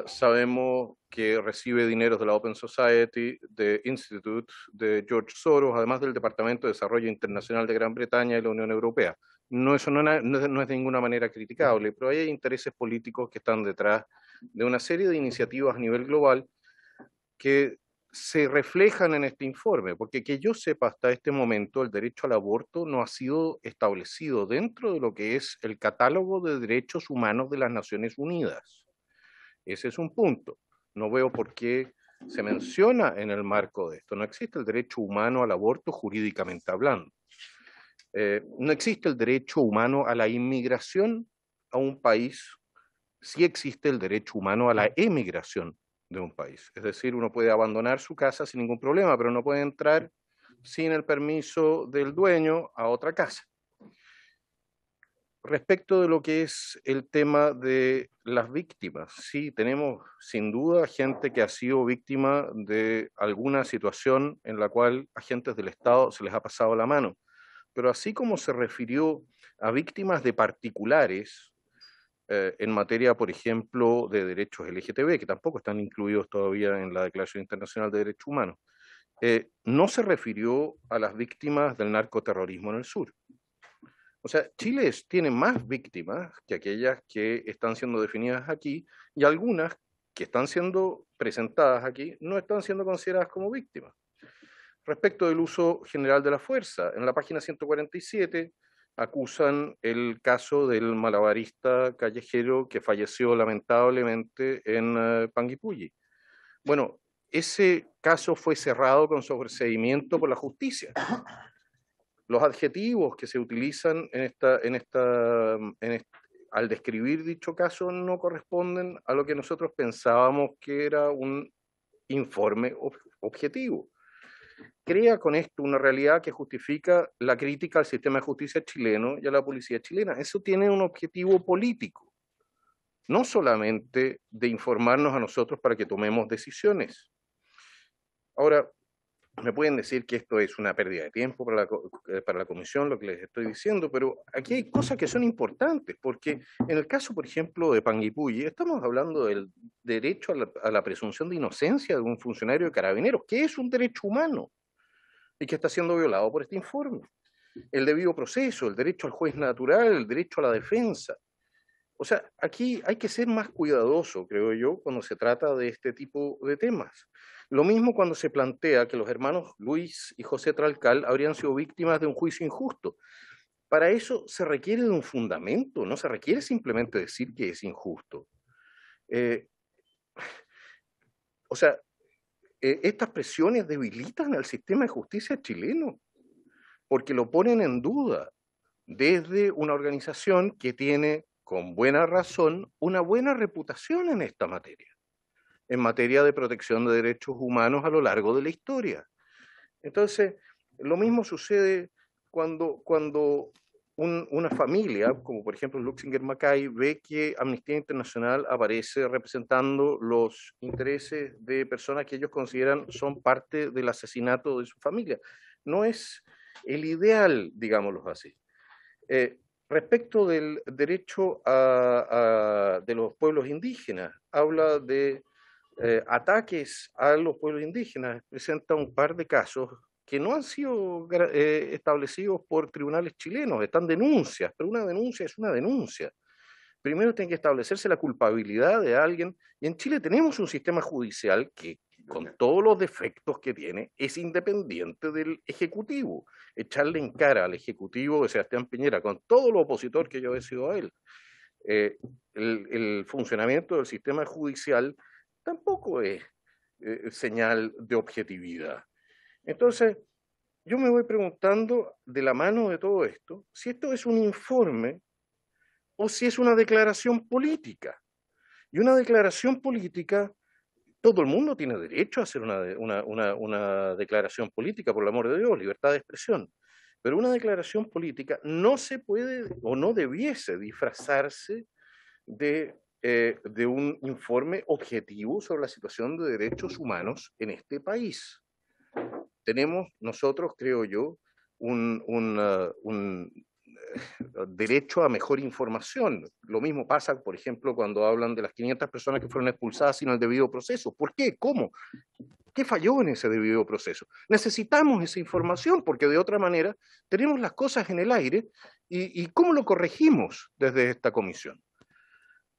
Sabemos que recibe dineros de la Open Society, de Institute, de George Soros, además del Departamento de Desarrollo Internacional de Gran Bretaña y la Unión Europea. Eso no es de ninguna manera criticable, pero hay intereses políticos que están detrás de una serie de iniciativas a nivel global que se reflejan en este informe, porque que yo sepa hasta este momento el derecho al aborto no ha sido establecido dentro de lo que es el catálogo de derechos humanos de las Naciones Unidas. Ese es un punto. No veo por qué se menciona en el marco de esto. No existe el derecho humano al aborto jurídicamente hablando. No existe el derecho humano a la inmigración a un país. Sí existe el derecho humano a la emigración de un país. Es decir, uno puede abandonar su casa sin ningún problema, pero no puede entrar sin el permiso del dueño a otra casa. Respecto de lo que es el tema de las víctimas, sí, tenemos sin duda gente que ha sido víctima de alguna situación en la cual agentes del Estado se les ha pasado la mano. Pero así como se refirió a víctimas de particulares, en materia, por ejemplo, de derechos LGTB, que tampoco están incluidos todavía en la Declaración Internacional de Derechos Humanos, no se refirió a las víctimas del narcoterrorismo en el sur. O sea, Chile tiene más víctimas que aquellas que están siendo definidas aquí, y algunas que están siendo presentadas aquí no están siendo consideradas como víctimas. Respecto del uso general de la fuerza, en la página 147 acusan el caso del malabarista callejero que falleció lamentablemente en Panguipulli. Bueno, ese caso fue cerrado con sobreseimiento por la justicia. Los adjetivos que se utilizan al describir dicho caso no corresponden a lo que nosotros pensábamos que era un informe objetivo. Crea con esto una realidad que justifica la crítica al sistema de justicia chileno y a la policía chilena. Eso tiene un objetivo político, no solamente de informarnos a nosotros para que tomemos decisiones. Ahora, me pueden decir que esto es una pérdida de tiempo para la comisión, lo que les estoy diciendo, pero aquí hay cosas que son importantes, porque en el caso, por ejemplo, de Panguipulli, estamos hablando del derecho a la presunción de inocencia de un funcionario de Carabineros, que es un derecho humano y que está siendo violado por este informe. El debido proceso, el derecho al juez natural, el derecho a la defensa. O sea, aquí hay que ser más cuidadoso, creo yo, cuando se trata de este tipo de temas. Lo mismo cuando se plantea que los hermanos Luis y José Tralcal habrían sido víctimas de un juicio injusto. Para eso se requiere de un fundamento, no se requiere simplemente decir que es injusto. O sea, estas presiones debilitan al sistema de justicia chileno, porque lo ponen en duda desde una organización que tiene, con buena razón, una buena reputación en esta materia, en materia de protección de derechos humanos a lo largo de la historia. Entonces, lo mismo sucede cuando una familia, como por ejemplo Luxinger Mackay, ve que Amnistía Internacional aparece representando los intereses de personas que ellos consideran son parte del asesinato de su familia. No es el ideal, digámoslo así. Respecto del derecho de los pueblos indígenas, habla de ataques a los pueblos indígenas, presenta un par de casos que no han sido establecidos por tribunales chilenos, están denuncias, pero una denuncia es una denuncia. Primero tiene que establecerse la culpabilidad de alguien, y en Chile tenemos un sistema judicial que, con todos los defectos que tiene, es independiente del Ejecutivo. Echarle en cara al Ejecutivo de Sebastián Piñera, con todo lo opositor que yo he sido a él, el funcionamiento del sistema judicial tampoco es señal de objetividad. Entonces, yo me voy preguntando, de la mano de todo esto, si esto es un informe o si es una declaración política. Y una declaración política, todo el mundo tiene derecho a hacer una declaración política, por el amor de Dios, libertad de expresión. Pero una declaración política no se puede o no debiese disfrazarse de un informe objetivo sobre la situación de derechos humanos en este país. Tenemos nosotros, creo yo, derecho a mejor información. Lo mismo pasa, por ejemplo, cuando hablan de las 500 personas que fueron expulsadas sin el debido proceso. ¿Por qué? ¿Cómo? ¿Qué falló en ese debido proceso? Necesitamos esa información porque de otra manera tenemos las cosas en el aire y ¿cómo lo corregimos desde esta comisión?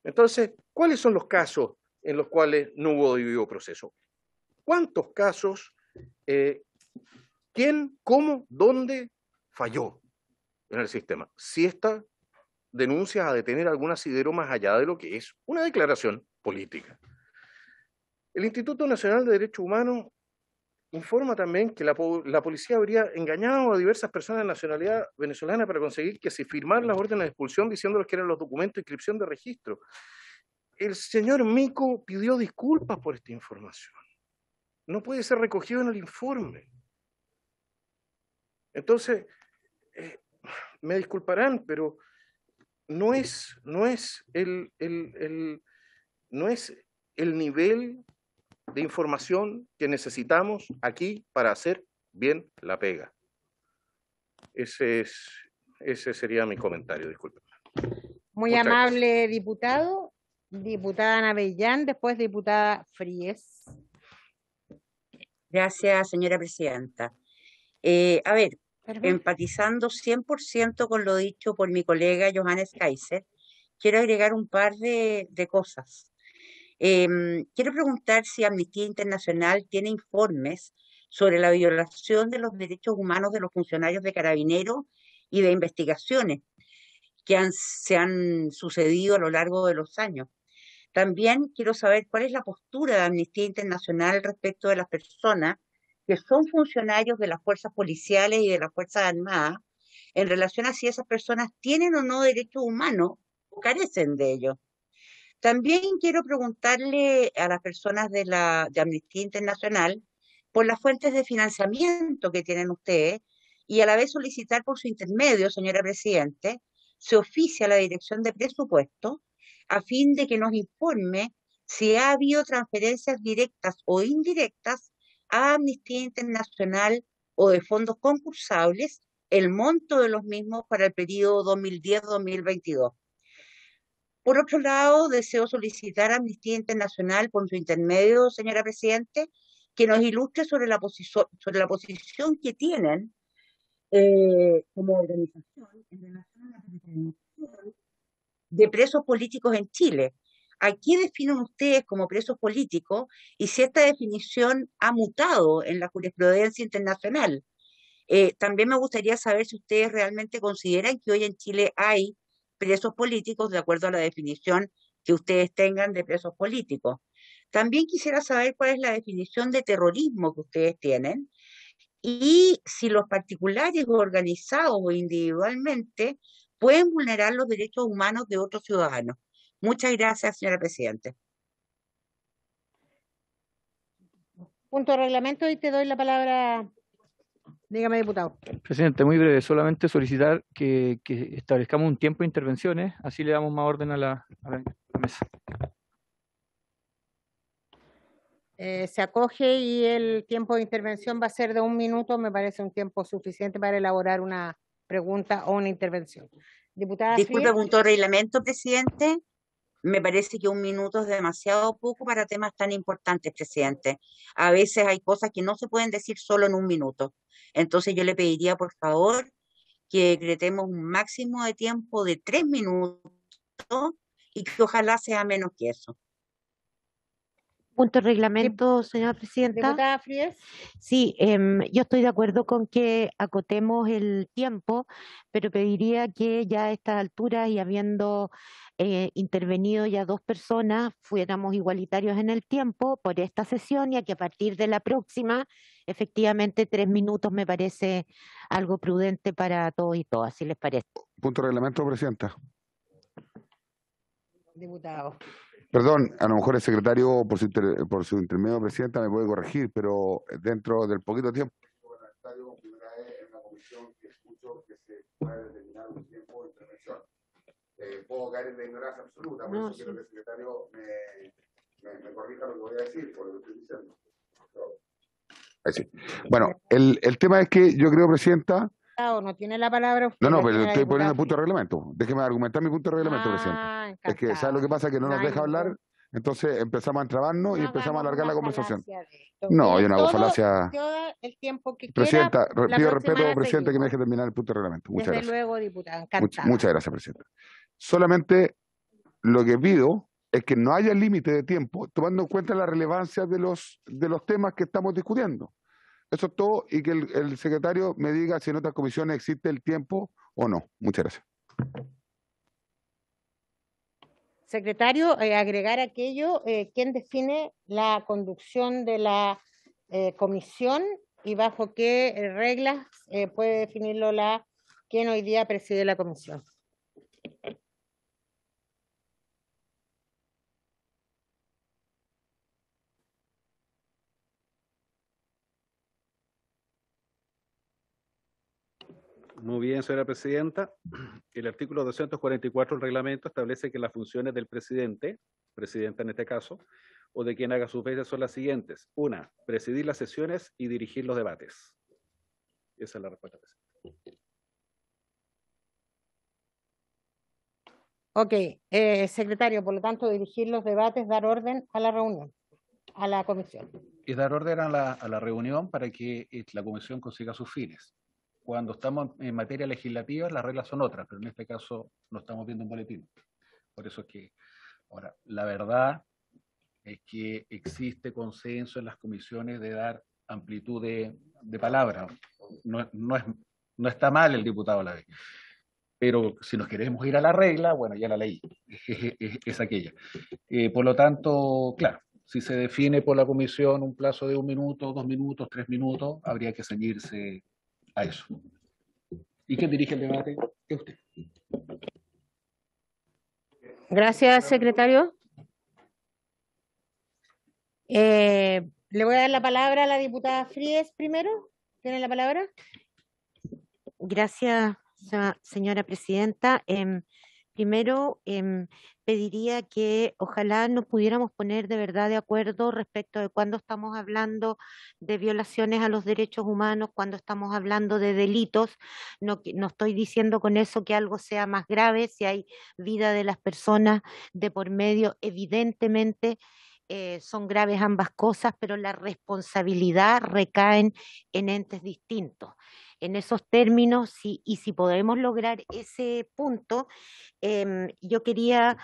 Entonces, ¿cuáles son los casos en los cuales no hubo debido proceso? ¿Cuántos casos, quién, cómo, dónde falló en el sistema? Si esta denuncia a detener algún asidero más allá de lo que es una declaración política. El Instituto Nacional de Derechos Humanos informa también que la policía habría engañado a diversas personas de nacionalidad venezolana para conseguir que se firmaran las órdenes de expulsión diciéndoles que eran los documentos de inscripción de registro. El señor Mico pidió disculpas por esta información. No puede ser recogido en el informe. Entonces, me disculparán, pero no es el nivel de información que necesitamos aquí para hacer bien la pega. Ese sería mi comentario, disculpen. Muy Muchas amable diputado. Diputada Ana Bellán, después diputada Fríes. Gracias, señora presidenta. A ver, empatizando 100% con lo dicho por mi colega Johannes Kaiser, quiero agregar un par de cosas. Quiero preguntar si Amnistía Internacional tiene informes sobre la violación de los derechos humanos de los funcionarios de Carabineros y de investigaciones que se han sucedido a lo largo de los años. También quiero saber cuál es la postura de Amnistía Internacional respecto de las personas que son funcionarios de las fuerzas policiales y de las Fuerzas Armadas en relación a si esas personas tienen o no derechos humanos o carecen de ellos. También quiero preguntarle a las personas de Amnistía Internacional por las fuentes de financiamiento que tienen ustedes y a la vez solicitar por su intermedio, señora Presidente, se oficia a la Dirección de Presupuesto a fin de que nos informe si ha habido transferencias directas o indirectas a Amnistía Internacional o de fondos concursables, el monto de los mismos para el periodo 2010-2022. Por otro lado, deseo solicitar a Amnistía Internacional, por su intermedio, señora Presidente, que nos ilustre sobre la posición que tienen como organización en relación a la detención de presos políticos en Chile. ¿A qué definen ustedes como presos políticos y si esta definición ha mutado en la jurisprudencia internacional? También me gustaría saber si ustedes realmente consideran que hoy en Chile hay presos políticos de acuerdo a la definición que ustedes tengan de presos políticos. También quisiera saber cuál es la definición de terrorismo que ustedes tienen y si los particulares organizados o individualmente pueden vulnerar los derechos humanos de otros ciudadanos. Muchas gracias, señora Presidenta. Punto de reglamento y te doy la palabra. Dígame, diputado. Presidente, muy breve, solamente solicitar que establezcamos un tiempo de intervenciones, así le damos más orden a la mesa. Se acoge y el tiempo de intervención va a ser de 1 minuto, me parece un tiempo suficiente para elaborar una pregunta o una intervención. Diputada Disculpe, Frías. punto de reglamento, presidente. Me parece que 1 minuto es demasiado poco para temas tan importantes, presidente. A veces hay cosas que no se pueden decir solo en 1 minuto. Entonces yo le pediría, por favor, que decretemos un máximo de tiempo de 3 minutos y que ojalá sea menos que eso. Punto de reglamento, señora presidenta. Diputada Frías. Sí, yo estoy de acuerdo con que acotemos el tiempo, pero pediría que ya a estas alturas y habiendo intervenido ya 2 personas, fuéramos igualitarios en el tiempo por esta sesión y a que a partir de la próxima, efectivamente 3 minutos me parece algo prudente para todos y todas, si les parece. Punto de reglamento, presidenta. Diputado. Perdón, a lo mejor el secretario, por su intermedio, presidenta, me puede corregir, pero dentro del poquito tiempo, primera vez en una comisión que escucho que se puede determinar un tiempo de intervención. Puedo caer en la ignorancia absoluta, por eso quiero que el secretario me corrija lo que voy a decir, por lo que estoy diciendo. Ahí sí. Bueno, el tema es que yo creo, presidenta, No tiene la palabra usted. No, no, la pero tiene la estoy poniendo diputada el punto de Frías. reglamento. Déjeme argumentar mi punto de reglamento, presidente. Es que, ¿sabe lo que pasa? Que no No nos hay deja hablar, ningún- entonces empezamos a entrabarnos y No empezamos a hagamos alargar la una conversación. falacia de esto. No, Mire, yo no hago todo falacia. el tiempo que quiera, Presidenta, la pido próxima respeto, la presidente, que me seguimos. deje terminar el punto de reglamento. Muchas Desde gracias. luego, diputada, Muchas encantada. gracias, presidenta. Solamente lo que pido es que no haya límite de tiempo, tomando en cuenta la relevancia de los temas que estamos discutiendo. Eso es todo, y que el secretario me diga si en otras comisiones existe el tiempo o no. Muchas gracias. Secretario, agregar aquello, ¿quién define la conducción de la comisión y bajo qué reglas puede definirlo quien hoy día preside la comisión? Muy bien, señora presidenta. El artículo 244 del reglamento establece que las funciones del presidente, presidenta en este caso, o de quien haga sus veces son las siguientes. Una, presidir las sesiones y dirigir los debates. Esa es la respuesta, presidente. Ok, secretario, por lo tanto, dirigir los debates, dar orden a la reunión, a la comisión. Y dar orden a la reunión para que la comisión consiga sus fines. Cuando estamos en materia legislativa, las reglas son otras, pero en este caso no estamos viendo un boletín. Por eso es que, ahora, la verdad es que existe consenso en las comisiones de dar amplitud de palabra. No está mal el diputado a la vez. Pero si nos queremos ir a la regla, bueno, ya la leí, es aquella. Por lo tanto, claro, si se define por la comisión un plazo de 1 minuto, 2 minutos, 3 minutos, habría que ceñirse a eso. ¿Y quién dirige el debate? Es usted. Gracias, secretario. Le voy a dar la palabra a la diputada Frías primero. ¿Tiene la palabra? Gracias, señora presidenta. Primero, pediría que ojalá nos pudiéramos poner de verdad de acuerdo respecto de cuando estamos hablando de violaciones a los derechos humanos, cuando estamos hablando de delitos. No estoy diciendo con eso que algo sea más grave, si hay vida de las personas de por medio, evidentemente son graves ambas cosas, pero la responsabilidad recae en entes distintos. En esos términos, y si podemos lograr ese punto, yo quería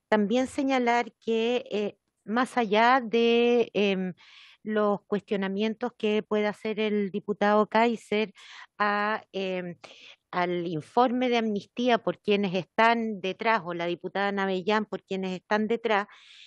también señalar que más allá de los cuestionamientos que puede hacer el diputado Kaiser al informe de amnistía por quienes están detrás, o la diputada Navellán por quienes están detrás,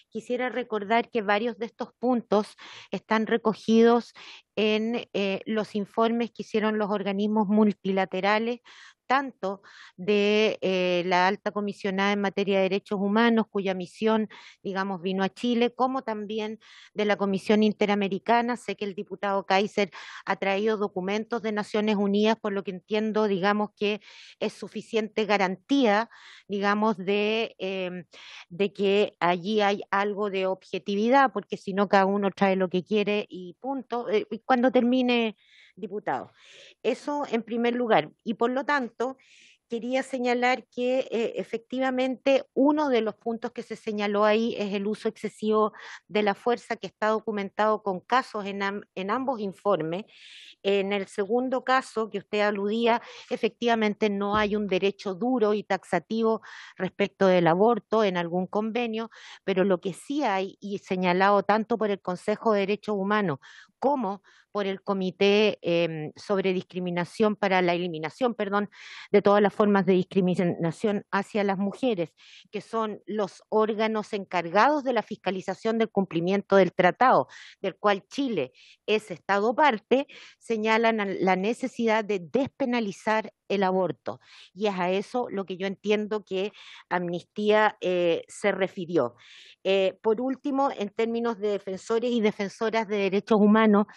quisiera recordar que varios de estos puntos están recogidos en los informes que hicieron los organismos multilaterales, tanto de la alta comisionada en materia de derechos humanos, cuya misión, digamos, vino a Chile, como también de la Comisión Interamericana. Sé que el diputado Kaiser ha traído documentos de Naciones Unidas, por lo que entiendo, digamos, que es suficiente garantía, digamos, de que allí hay algo de objetividad, porque si no, cada uno trae lo que quiere y punto. Cuando termine, diputado. Eso en primer lugar. Y por lo tanto, quería señalar que efectivamente uno de los puntos que se señaló ahí es el uso excesivo de la fuerza, que está documentado con casos en ambos informes. En el segundo caso que usted aludía, efectivamente no hay un derecho duro y taxativo respecto del aborto en algún convenio, pero lo que sí hay, y señalado tanto por el Consejo de Derechos Humanos como por el Comité sobre Discriminación para la Eliminación, de todas las formas de discriminación hacia las mujeres, que son los órganos encargados de la fiscalización del cumplimiento del tratado, del cual Chile es Estado parte, señalan la necesidad de despenalizar el aborto. Y es a eso lo que yo entiendo que Amnistía se refirió. Por último, en términos de defensores y defensoras de derechos humanos,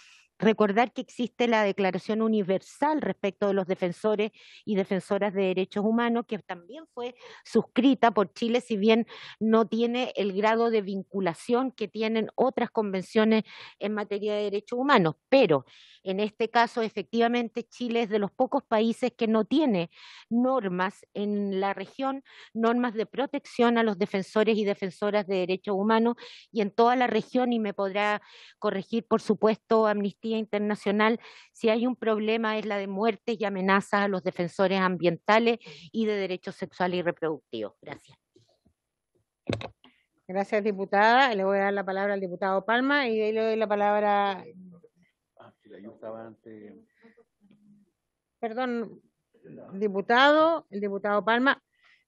recordar que existe la Declaración Universal respecto de los defensores y defensoras de derechos humanos, que también fue suscrita por Chile, si bien no tiene el grado de vinculación que tienen otras convenciones en materia de derechos humanos. Pero en este caso, efectivamente, Chile es de los pocos países que no tiene normas en la región, normas de protección a los defensores y defensoras de derechos humanos, y en toda la región, y me podrá corregir, por supuesto, Amnistía Internacional, si hay un problema es la de muertes y amenazas a los defensores ambientales y de derechos sexuales y reproductivos. Gracias. Gracias, diputada. Le voy a dar la palabra al diputado Palma y de ahí le doy la palabra. Perdón, el diputado Palma.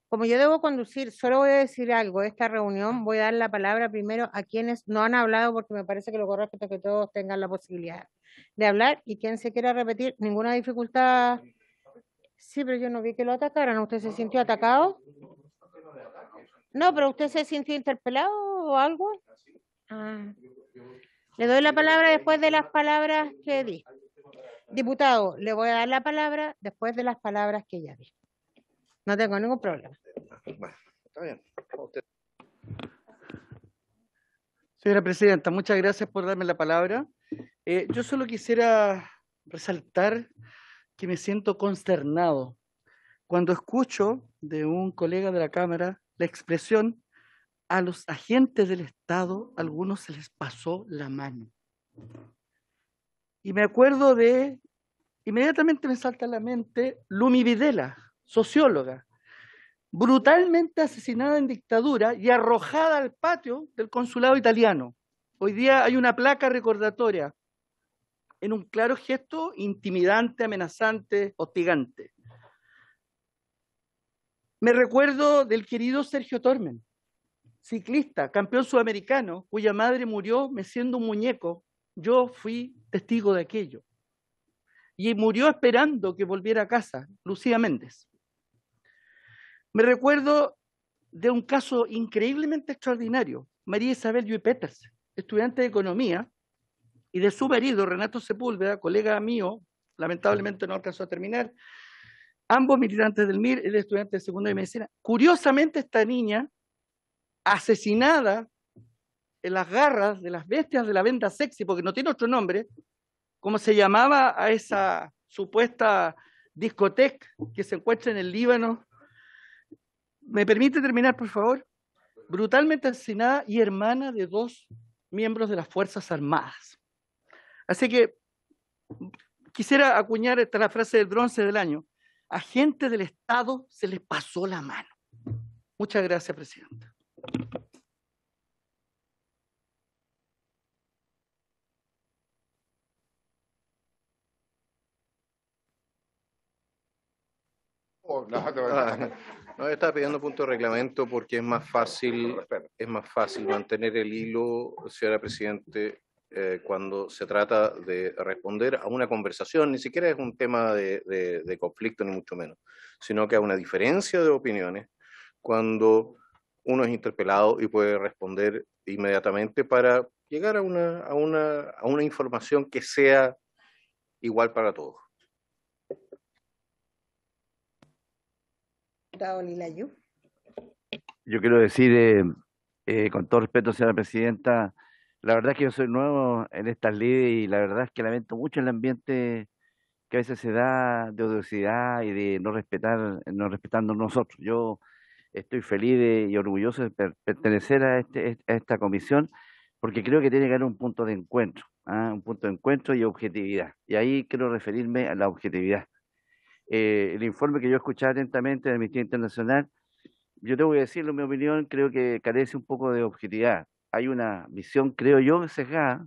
Como yo debo conducir, solo voy a decir algo de esta reunión. Voy a dar la palabra primero a quienes no han hablado, porque me parece que lo correcto es que todos tengan la posibilidad de hablar, y quien se quiera repetir, ninguna dificultad. Sí, pero yo no vi que lo atacaran. ¿Usted se sintió atacado? No, pero ¿usted se sintió interpelado o algo? Ah. Le doy la palabra después de las palabras que di. Diputado, le voy a dar la palabra después de las palabras que ya di. No tengo ningún problema. Bueno, está bien. Usted. Señora Presidenta, muchas gracias por darme la palabra. Yo solo quisiera resaltar que me siento consternado cuando escucho de un colega de la Cámara la expresión: a los agentes del Estado, a algunos se les pasó la mano. Y me acuerdo inmediatamente me salta a la mente Lumi Videla, socióloga, brutalmente asesinada en dictadura y arrojada al patio del consulado italiano. Hoy día hay una placa recordatoria en un claro gesto intimidante, amenazante, hostigante. Me recuerdo del querido Sergio Tormen, ciclista, campeón sudamericano, cuya madre murió meciendo un muñeco. Yo fui testigo de aquello. Y murió esperando que volviera a casa, Lucía Méndez. Me recuerdo de un caso increíblemente extraordinario, María Isabel Lluy Peters, estudiante de Economía, y de su marido, Renato Sepúlveda, colega mío, lamentablemente no alcanzó a terminar, ambos militantes del MIR, él estudiante de secundaria de medicina. Curiosamente, esta niña, asesinada en las garras de las bestias de la venda sexy, porque no tiene otro nombre, como se llamaba a esa supuesta discoteca que se encuentra en el Líbano. ¿Me permite terminar, por favor? Brutalmente asesinada y hermana de 2 miembros de las Fuerzas Armadas. Así que quisiera acuñar la frase del bronce del año: a gente del Estado se les pasó la mano. Muchas gracias, Presidenta. No, estaba pidiendo punto de reglamento porque es más fácil mantener el hilo, señora Presidente, cuando se trata de responder a una conversación. Ni siquiera es un tema de conflicto, ni mucho menos, sino que a una diferencia de opiniones, cuando uno es interpelado y puede responder inmediatamente para llegar a una información que sea igual para todos. Yo quiero decir, con todo respeto, señora Presidenta, la verdad es que yo soy nuevo en estas leyes y la verdad es que lamento mucho el ambiente que a veces se da de odiosidad y de no respetando nosotros. Yo estoy feliz y orgulloso de pertenecer a esta comisión, porque creo que tiene que haber un punto de encuentro, un punto de encuentro y objetividad. Y ahí quiero referirme a la objetividad. El informe que yo escuché atentamente de Amnistía Internacional, yo tengo que decirlo, en mi opinión, creo que carece un poco de objetividad. Hay una visión, creo yo, sesgada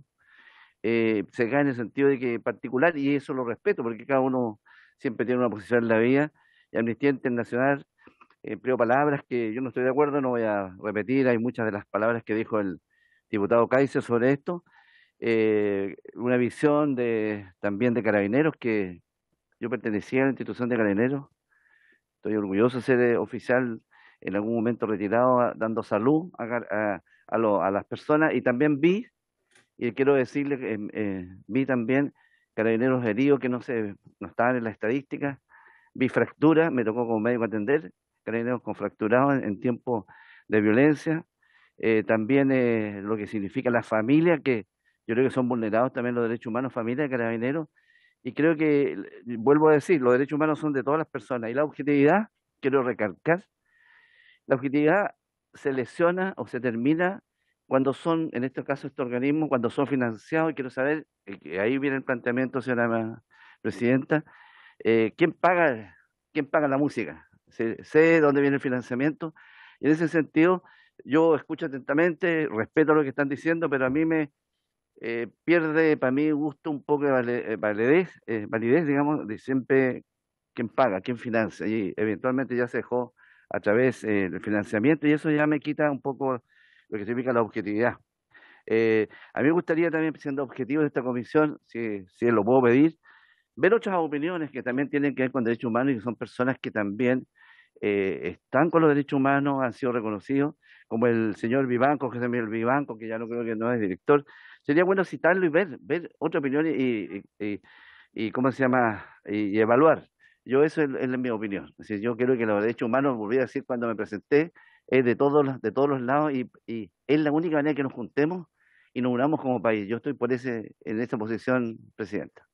en el sentido de que particular, y eso lo respeto, porque cada uno siempre tiene una posición en la vida, y Amnistía Internacional empleo palabras que yo no estoy de acuerdo, no voy a repetir, hay muchas de las palabras que dijo el diputado Kaiser sobre esto, una visión también de Carabineros, que yo pertenecía a la institución de Carabineros, estoy orgulloso de ser oficial en algún momento retirado, dando salud a las personas, y también vi, y quiero decirle que vi también Carabineros heridos que no estaban en la estadística, vi fracturas, me tocó como médico atender Carabineros con fracturados en tiempos de violencia, también lo que significa la familia, que yo creo que son vulnerados también los derechos humanos, familia de Carabineros, Y creo que, vuelvo a decir, los derechos humanos son de todas las personas. Y la objetividad, quiero recalcar, la objetividad se lesiona o se termina cuando son, en este caso, este organismo, cuando son financiados. Y quiero saber, que ahí viene el planteamiento, señora presidenta, ¿quién paga la música? Sé dónde viene el financiamiento. Y en ese sentido, yo escucho atentamente, respeto lo que están diciendo, pero a mí me pierde, para mí, gusto un poco de validez, digamos, de siempre quién paga, quién financia. Y eventualmente ya se dejó a través del financiamiento, y eso ya me quita un poco lo que significa la objetividad. A mí me gustaría también, siendo objetivo de esta comisión, si lo puedo pedir, ver otras opiniones que también tienen que ver con derechos humanos y que son personas que también están con los derechos humanos, han sido reconocidos, como el señor Vivanco, José Miguel Vivanco, que ya no creo que no es director. Sería bueno citarlo y ver otra opinión y ¿cómo se llama? Y evaluar. Eso es mi opinión. Es decir, yo creo que los derechos humanos, volví a decir cuando me presenté, es de todos los lados, y es la única manera que nos juntemos y nos unamos como país. Yo estoy en esa posición, presidenta.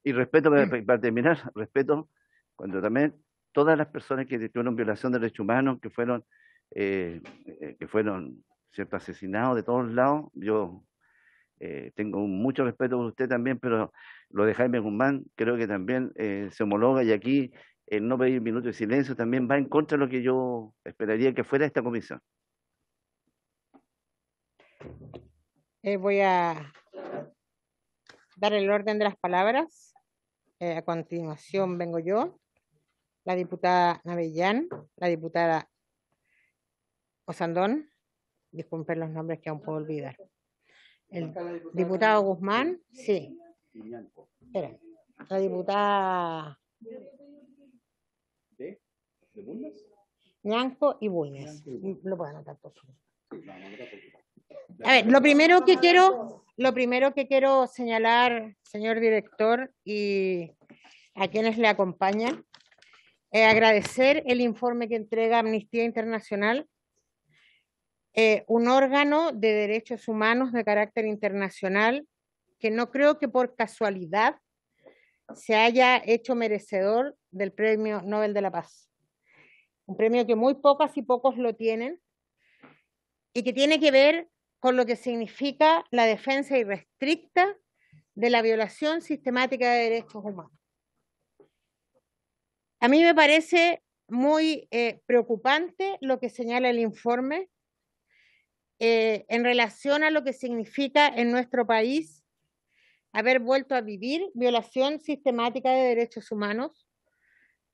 Y respeto, para terminar, respeto cuando también todas las personas que tuvieron violación de derechos humanos, que fueron ¿cierto?, asesinados de todos lados. Yo tengo mucho respeto por usted también, pero lo de Jaime Guzmán creo que también se homologa, y aquí el no pedir minuto de silencio también va en contra de lo que yo esperaría que fuera esta comisión. Voy a dar el orden de las palabras. A continuación vengo yo, la diputada Navellán, la diputada Osandón, disculpen los nombres que aún puedo olvidar. El diputado Guzmán, sí. Espera, la diputada Ñanco y Bulnes. Lo puedo anotar, por favor. A ver, lo primero que quiero señalar, señor director, y a quienes le acompañan, es agradecer el informe que entrega Amnistía Internacional, un órgano de derechos humanos de carácter internacional que no creo que por casualidad se haya hecho merecedor del Premio Nobel de la Paz. Un premio que muy pocas y pocos lo tienen, y que tiene que ver con lo que significa la defensa irrestricta de la violación sistemática de derechos humanos. A mí me parece muy preocupante lo que señala el informe en relación a lo que significa en nuestro país haber vuelto a vivir violación sistemática de derechos humanos,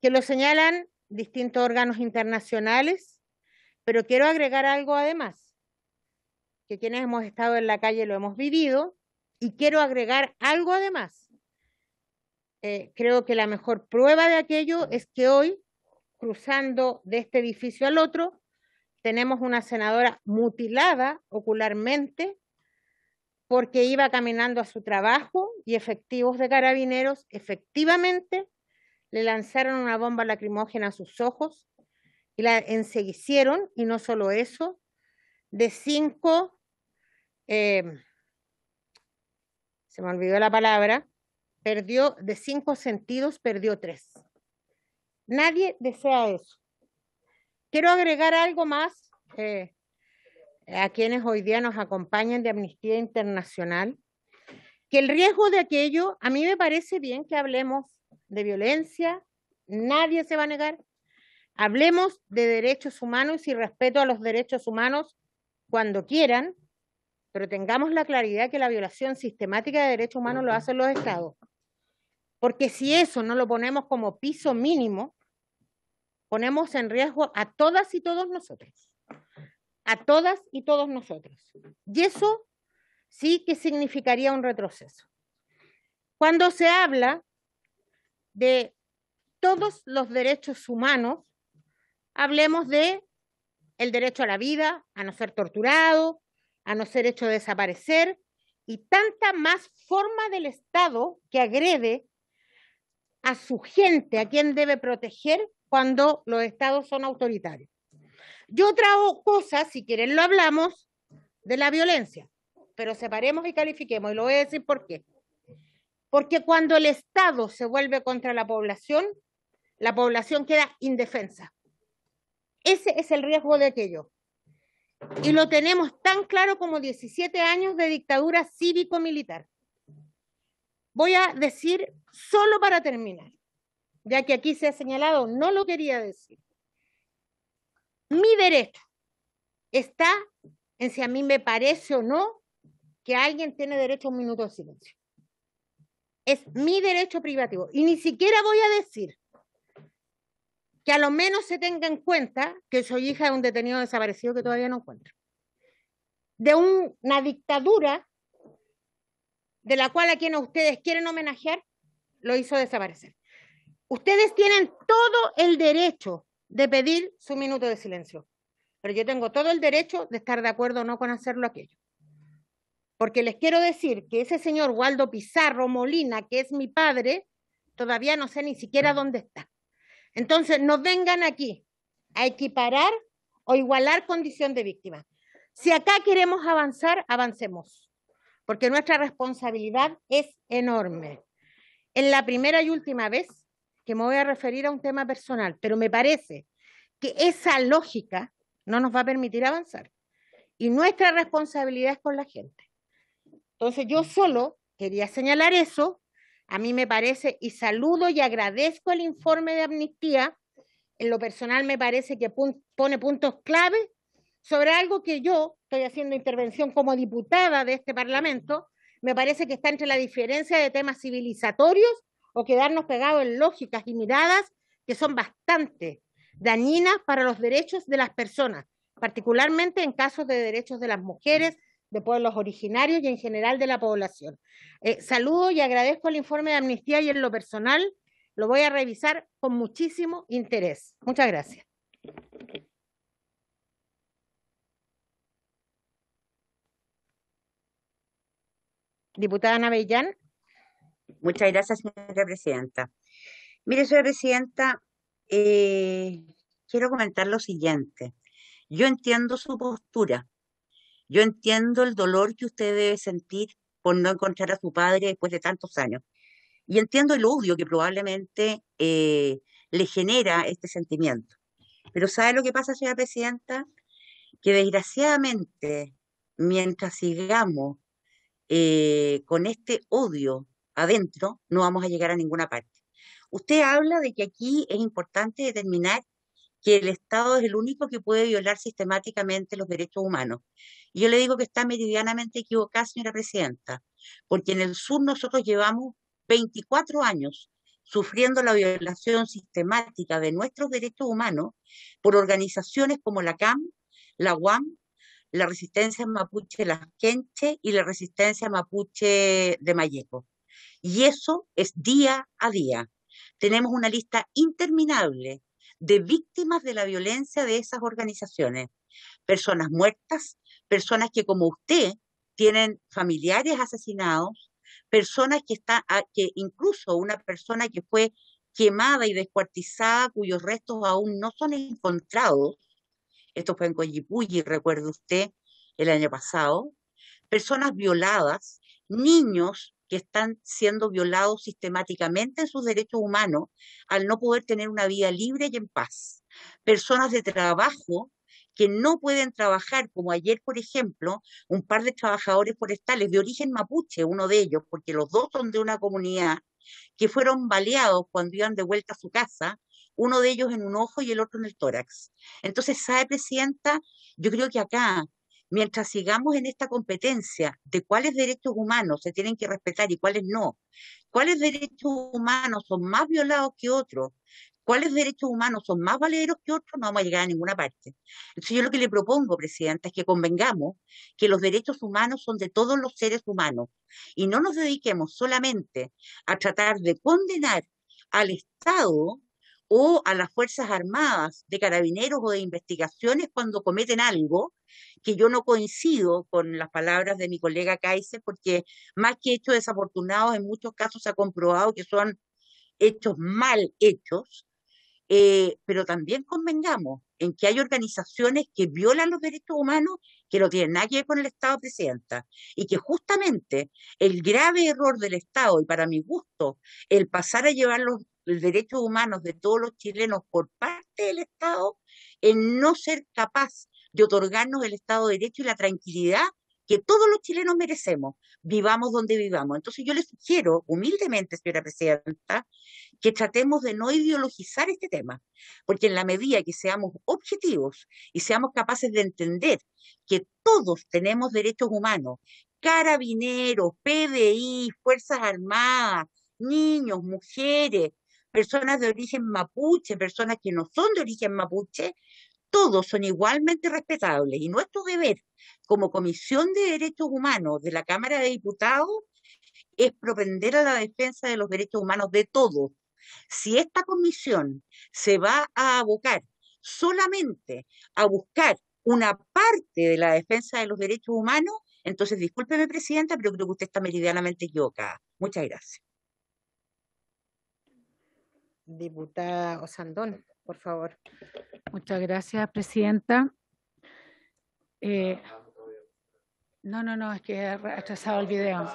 que lo señalan distintos órganos internacionales, pero quiero agregar algo además, que quienes hemos estado en la calle lo hemos vivido, y quiero agregar algo además. Creo que la mejor prueba de aquello es que hoy, cruzando de este edificio al otro, tenemos una senadora mutilada ocularmente porque iba caminando a su trabajo, y efectivos de Carabineros efectivamente le lanzaron una bomba lacrimógena a sus ojos y la enseguicieron, y no solo eso, de 5, se me olvidó la palabra, perdió de 5 sentidos, perdió 3. Nadie desea eso. Quiero agregar algo más a quienes hoy día nos acompañan de Amnistía Internacional, que el riesgo de aquello, a mí me parece bien que hablemos de violencia, nadie se va a negar, hablemos de derechos humanos y respeto a los derechos humanos cuando quieran, pero tengamos la claridad que la violación sistemática de derechos humanos lo hacen los estados. Porque si eso no lo ponemos como piso mínimo, ponemos en riesgo a todas y todos nosotros. A todas y todos nosotros. Y eso sí que significaría un retroceso. Cuando se habla de todos los derechos humanos, hablemos de el derecho a la vida, a no ser torturado, a no ser hecho desaparecer, y tanta más forma del Estado que agrede a su gente, a quien debe proteger cuando los estados son autoritarios. Y otra cosa, si quieren lo hablamos, de la violencia, pero separemos y califiquemos, y lo voy a decir por qué. Porque cuando el Estado se vuelve contra la población queda indefensa. Ese es el riesgo de aquello. Y lo tenemos tan claro como 17 años de dictadura cívico-militar. Voy a decir, solo para terminar, ya que aquí se ha señalado, no lo quería decir. Mi derecho está en si a mí me parece o no que alguien tiene derecho a un minuto de silencio. Es mi derecho privativo. Y ni siquiera voy a decir que a lo menos se tenga en cuenta que soy hija de un detenido desaparecido que todavía no encuentro. De una dictadura de la cual a quienes ustedes quieren homenajear, lo hizo desaparecer. Ustedes tienen todo el derecho de pedir su minuto de silencio, pero yo tengo todo el derecho de estar de acuerdo o no con hacerlo aquello. Porque les quiero decir que ese señor Waldo Pizarro Molina, que es mi padre, todavía no sé ni siquiera dónde está. Entonces, no vengan aquí a equiparar o igualar condición de víctima. Si acá queremos avanzar, avancemos, porque nuestra responsabilidad es enorme. Es la primera y última vez que me voy a referir a un tema personal, pero me parece que esa lógica no nos va a permitir avanzar. Y nuestra responsabilidad es con la gente. Entonces, yo solo quería señalar eso. A mí me parece, y saludo y agradezco el informe de Amnistía, en lo personal me parece que pone puntos clave sobre algo que yo estoy haciendo intervención como diputada de este Parlamento, me parece que está entre la diferencia de temas civilizatorios o quedarnos pegados en lógicas y miradas que son bastante dañinas para los derechos de las personas, particularmente en casos de derechos de las mujeres, de pueblos originarios y en general de la población. Saludo y agradezco el informe de Amnistía y en lo personal lo voy a revisar con muchísimo interés. Muchas gracias. Diputada Ana Bellán. Muchas gracias, señora presidenta. Mire, señora presidenta, quiero comentar lo siguiente. Yo entiendo su postura. Yo entiendo el dolor que usted debe sentir por no encontrar a su padre después de tantos años. Y entiendo el odio que probablemente le genera este sentimiento. Pero ¿sabe lo que pasa, señora presidenta? Que desgraciadamente, mientras sigamos con este odio adentro, no vamos a llegar a ninguna parte. Usted habla de que aquí es importante determinar que el Estado es el único que puede violar sistemáticamente los derechos humanos. Y yo le digo que está meridianamente equivocada, señora presidenta, porque en el sur nosotros llevamos 24 años sufriendo la violación sistemática de nuestros derechos humanos por organizaciones como la CAM, la UAM, la Resistencia Mapuche Las Quenches y la Resistencia Mapuche de Mayeco. Y eso es día a día. Tenemos una lista interminable de víctimas de la violencia de esas organizaciones. Personas muertas, personas que como usted tienen familiares asesinados, personas que incluso una persona que fue quemada y descuartizada, cuyos restos aún no son encontrados. Esto fue en Coyipulli, recuerde usted, el año pasado. Personas violadas, niños que están siendo violados sistemáticamente en sus derechos humanos al no poder tener una vida libre y en paz. Personas de trabajo que no pueden trabajar, como ayer, por ejemplo, un par de trabajadores forestales de origen mapuche, uno de ellos, porque los dos son de una comunidad, que fueron baleados cuando iban de vuelta a su casa, uno de ellos en un ojo y el otro en el tórax. Entonces, ¿sabe, presidenta? Yo creo que acá, mientras sigamos en esta competencia de cuáles derechos humanos se tienen que respetar y cuáles no, cuáles derechos humanos son más violados que otros, cuáles derechos humanos son más valeros que otros, no vamos a llegar a ninguna parte. Entonces yo lo que le propongo, presidenta, es que convengamos que los derechos humanos son de todos los seres humanos y no nos dediquemos solamente a tratar de condenar al Estado o a las Fuerzas Armadas de Carabineros o de investigaciones cuando cometen algo, que yo no coincido con las palabras de mi colega Kaiser, porque más que hechos desafortunados, en muchos casos se ha comprobado que son hechos mal hechos. pero también convengamos en que hay organizaciones que violan los derechos humanos que no tienen nada que ver con el Estado, Presidenta, y que justamente el grave error del Estado, y para mi gusto, el pasar a llevar los derechos humanos de todos los chilenos por parte del Estado, en no ser capaz de otorgarnos el Estado de Derecho y la tranquilidad que todos los chilenos merecemos, vivamos donde vivamos. Entonces yo le sugiero humildemente, señora Presidenta, que tratemos de no ideologizar este tema, porque en la medida que seamos objetivos y seamos capaces de entender que todos tenemos derechos humanos, carabineros, PDI, Fuerzas Armadas, niños, mujeres, personas de origen mapuche, personas que no son de origen mapuche, todos son igualmente respetables y nuestro deber como Comisión de Derechos Humanos de la Cámara de Diputados es propender a la defensa de los derechos humanos de todos. Si esta comisión se va a abocar solamente a buscar una parte de la defensa de los derechos humanos, entonces discúlpeme, Presidenta, pero creo que usted está meridianamente equivocada. Muchas gracias. Diputada Osandón, por favor. Muchas gracias, Presidenta. No, es que he retrasado el video.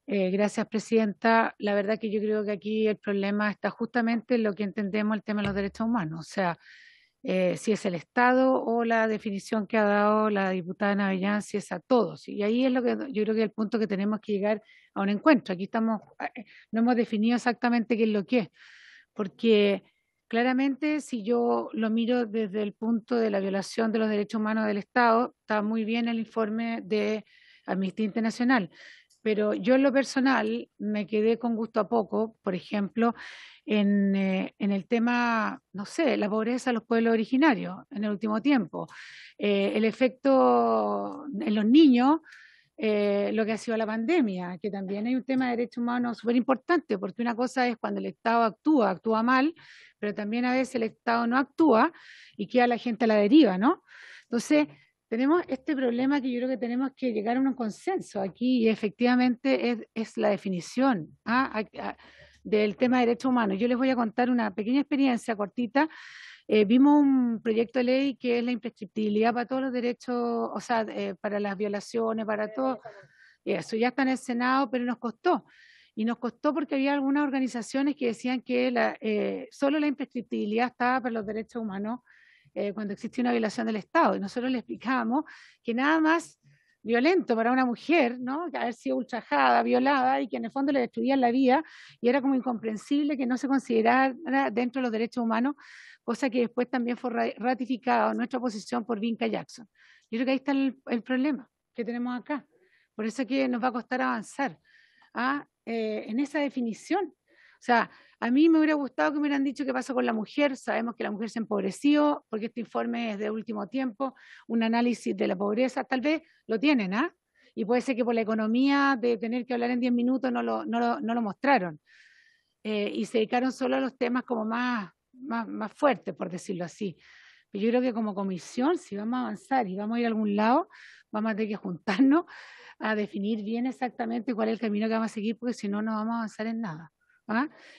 Gracias, Presidenta. La verdad que yo creo que aquí el problema está justamente en lo que entendemos el tema de los derechos humanos. O sea, si es el Estado o la definición que ha dado la diputada Navellán, si es a todos. Y ahí es lo que yo creo que es el punto que tenemos que llegar a un encuentro. Aquí estamos, no hemos definido exactamente qué es lo que es, porque claramente si yo lo miro desde el punto de la violación de los derechos humanos del Estado, está muy bien el informe de Amnistía Internacional. Pero yo en lo personal me quedé con gusto a poco, por ejemplo, en el tema, no sé, la pobreza de los pueblos originarios en el último tiempo, el efecto en los niños, lo que ha sido la pandemia, que también hay un tema de derechos humanos súper importante, porque una cosa es cuando el Estado actúa mal, pero también a veces el Estado no actúa y queda la gente a la deriva, ¿no? Entonces, tenemos este problema que yo creo que tenemos que llegar a un consenso aquí y efectivamente es la definición del tema de derechos humanos. Yo les voy a contar una pequeña experiencia cortita. Vimos un proyecto de ley que es la imprescriptibilidad para todos los derechos, o sea, para las violaciones, para todo. Eso ya está en el Senado, pero nos costó. Y nos costó porque había algunas organizaciones que decían que solo la imprescriptibilidad estaba para los derechos humanos cuando existe una violación del Estado. Y nosotros le explicábamos que nada más violento para una mujer, ¿no? Que haber sido ultrajada, violada y que en el fondo le destruían la vida y era como incomprensible que no se considerara dentro de los derechos humanos, cosa que después también fue ratificada en nuestra posición por Vinca Jackson. Yo creo que ahí está el problema que tenemos acá. Por eso es que nos va a costar avanzar en esa definición. O sea, a mí me hubiera gustado que me hubieran dicho qué pasó con la mujer. Sabemos que la mujer se empobreció, porque este informe es de último tiempo, un análisis de la pobreza, tal vez lo tienen, y puede ser que por la economía de tener que hablar en 10 minutos no lo mostraron. Y se dedicaron solo a los temas como más fuertes, por decirlo así. Pero yo creo que como comisión, si vamos a avanzar y vamos a ir a algún lado, vamos a tener que juntarnos a definir bien exactamente cuál es el camino que vamos a seguir, porque si no, no vamos a avanzar en nada.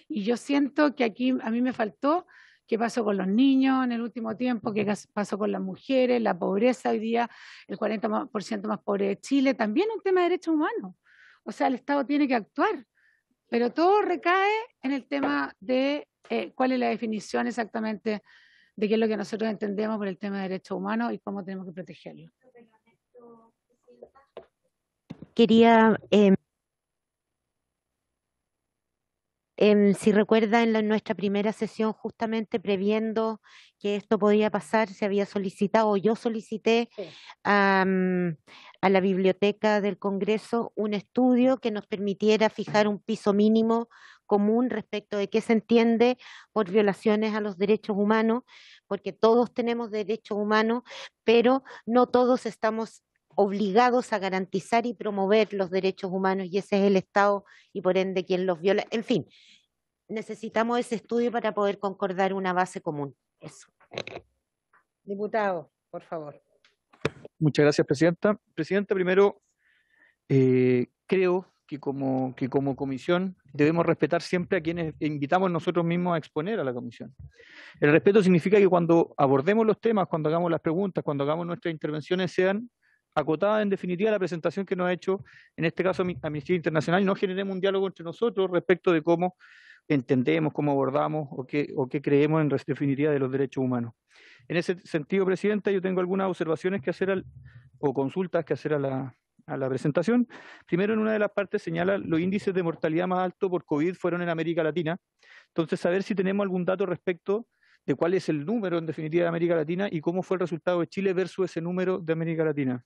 Y yo siento que aquí a mí me faltó qué pasó con los niños en el último tiempo, qué pasó con las mujeres, la pobreza hoy día, el 40% más pobre de Chile, también un tema de derechos humanos. O sea, el Estado tiene que actuar, pero todo recae en el tema de cuál es la definición exactamente de qué es lo que nosotros entendemos por el tema de derechos humanos y cómo tenemos que protegerlo. Quería, si recuerda, en nuestra primera sesión, justamente previendo que esto podía pasar, se había solicitado, yo solicité a la Biblioteca del Congreso un estudio que nos permitiera fijar un piso mínimo común respecto de qué se entiende por violaciones a los derechos humanos, porque todos tenemos derechos humanos, pero no todos estamos obligados a garantizar y promover los derechos humanos, y ese es el Estado y por ende quien los viola. En fin, necesitamos ese estudio para poder concordar una base común. Eso. Diputado, por favor. Muchas gracias, Presidenta. Presidenta, primero, creo como comisión debemos respetar siempre a quienes invitamos nosotros mismos a exponer a la comisión. El respeto significa que cuando abordemos los temas, cuando hagamos las preguntas, cuando hagamos nuestras intervenciones, sean acotadas en definitiva a la presentación que nos ha hecho, en este caso Amnistía Internacional, y no generemos un diálogo entre nosotros respecto de cómo entendemos, cómo abordamos o qué creemos en definitiva de los derechos humanos. En ese sentido, Presidenta, yo tengo algunas observaciones que hacer o consultas que hacer a la presentación. Primero, en una de las partes señala los índices de mortalidad más altos por COVID fueron en América Latina. Entonces, saber si tenemos algún dato respecto de cuál es el número en definitiva de América Latina y cómo fue el resultado de Chile versus ese número de América Latina.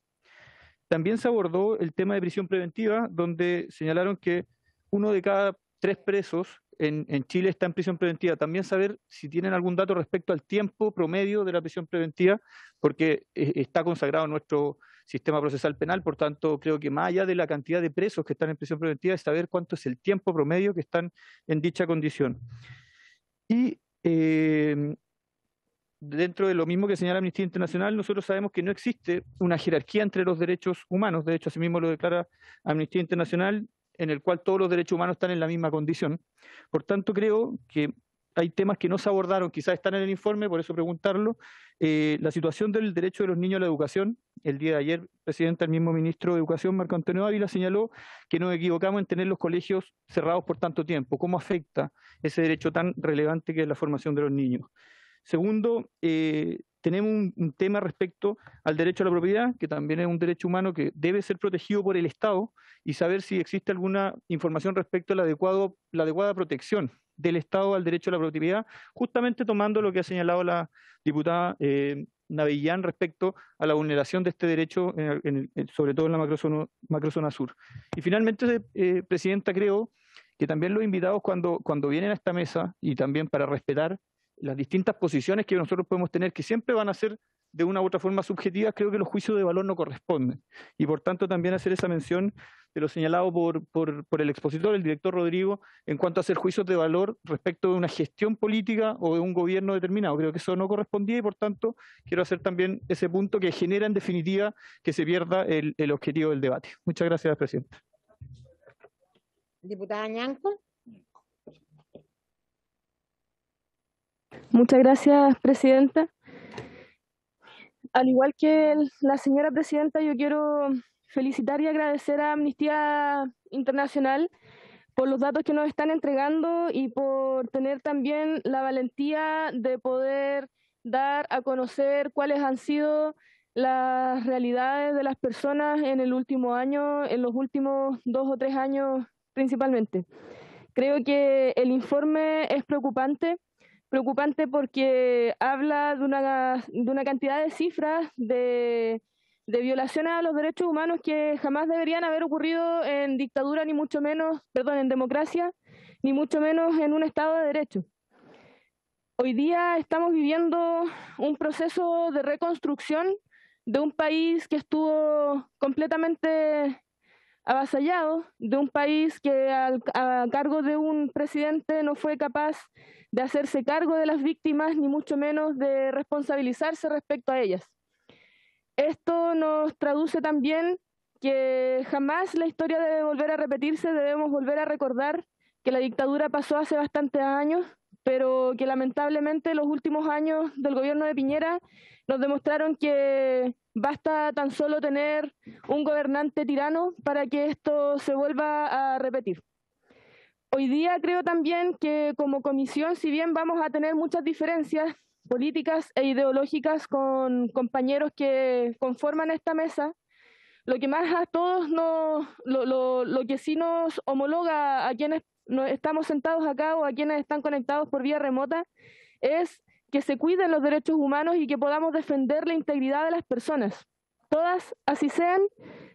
También se abordó el tema de prisión preventiva, donde señalaron que 1 de cada 3 presos en Chile está en prisión preventiva. También saber si tienen algún dato respecto al tiempo promedio de la prisión preventiva, porque está consagrado en nuestro sistema procesal penal, por tanto, creo que más allá de la cantidad de presos que están en prisión preventiva, es saber cuánto es el tiempo promedio que están en dicha condición. Y dentro de lo mismo que señala Amnistía Internacional, nosotros sabemos que no existe una jerarquía entre los derechos humanos. De hecho, asimismo lo declara Amnistía Internacional, en el cual todos los derechos humanos están en la misma condición. Por tanto, creo que hay temas que no se abordaron, quizás están en el informe, por eso preguntarlo. La situación del derecho de los niños a la educación. El día de ayer, Presidenta, el mismo ministro de Educación, Marco Antonio Ávila, señaló que nos equivocamos en tener los colegios cerrados por tanto tiempo. ¿Cómo afecta ese derecho tan relevante que es la formación de los niños? Segundo, tenemos un tema respecto al derecho a la propiedad, que también es un derecho humano que debe ser protegido por el Estado, y saber si existe alguna información respecto a la adecuada protección del Estado al derecho a la propiedad, justamente tomando lo que ha señalado la diputada Navellán respecto a la vulneración de este derecho, sobre todo en la macrozona sur. Y finalmente, Presidenta, creo que también los invitados cuando vienen a esta mesa, y también para respetar las distintas posiciones que nosotros podemos tener, que siempre van a ser de una u otra forma subjetivas, creo que los juicios de valor no corresponden. Y por tanto también hacer esa mención de lo señalado por el expositor, el director Rodrigo, en cuanto a hacer juicios de valor respecto de una gestión política o de un gobierno determinado. Creo que eso no correspondía y por tanto quiero hacer también ese punto que genera en definitiva que se pierda el objetivo del debate. Muchas gracias, Presidenta. Diputada Ñanco. Muchas gracias, Presidenta. Al igual que la señora Presidenta, yo quiero felicitar y agradecer a Amnistía Internacional por los datos que nos están entregando y por tener también la valentía de poder dar a conocer cuáles han sido las realidades de las personas en el último año, en los últimos 2 o 3 años principalmente. Creo que el informe es preocupante porque habla de una cantidad de cifras de violaciones a los derechos humanos que jamás deberían haber ocurrido en dictadura, ni mucho menos, en democracia, ni mucho menos en un Estado de Derecho. Hoy día estamos viviendo un proceso de reconstrucción de un país que estuvo completamente avasallado, de un país que a cargo de un presidente no fue capaz de hacerse cargo de las víctimas, ni mucho menos de responsabilizarse respecto a ellas. Esto nos traduce también que jamás la historia debe volver a repetirse, debemos volver a recordar que la dictadura pasó hace bastantes años, pero que lamentablemente los últimos años del gobierno de Piñera nos demostraron que basta tan solo tener un gobernante tirano para que esto se vuelva a repetir. Hoy día creo también que como comisión, si bien vamos a tener muchas diferencias políticas e ideológicas con compañeros que conforman esta mesa, lo que más a todos lo que sí nos homologa a quienes estamos sentados acá o a quienes están conectados por vía remota es que se cuiden los derechos humanos y que podamos defender la integridad de las personas, todas así sean,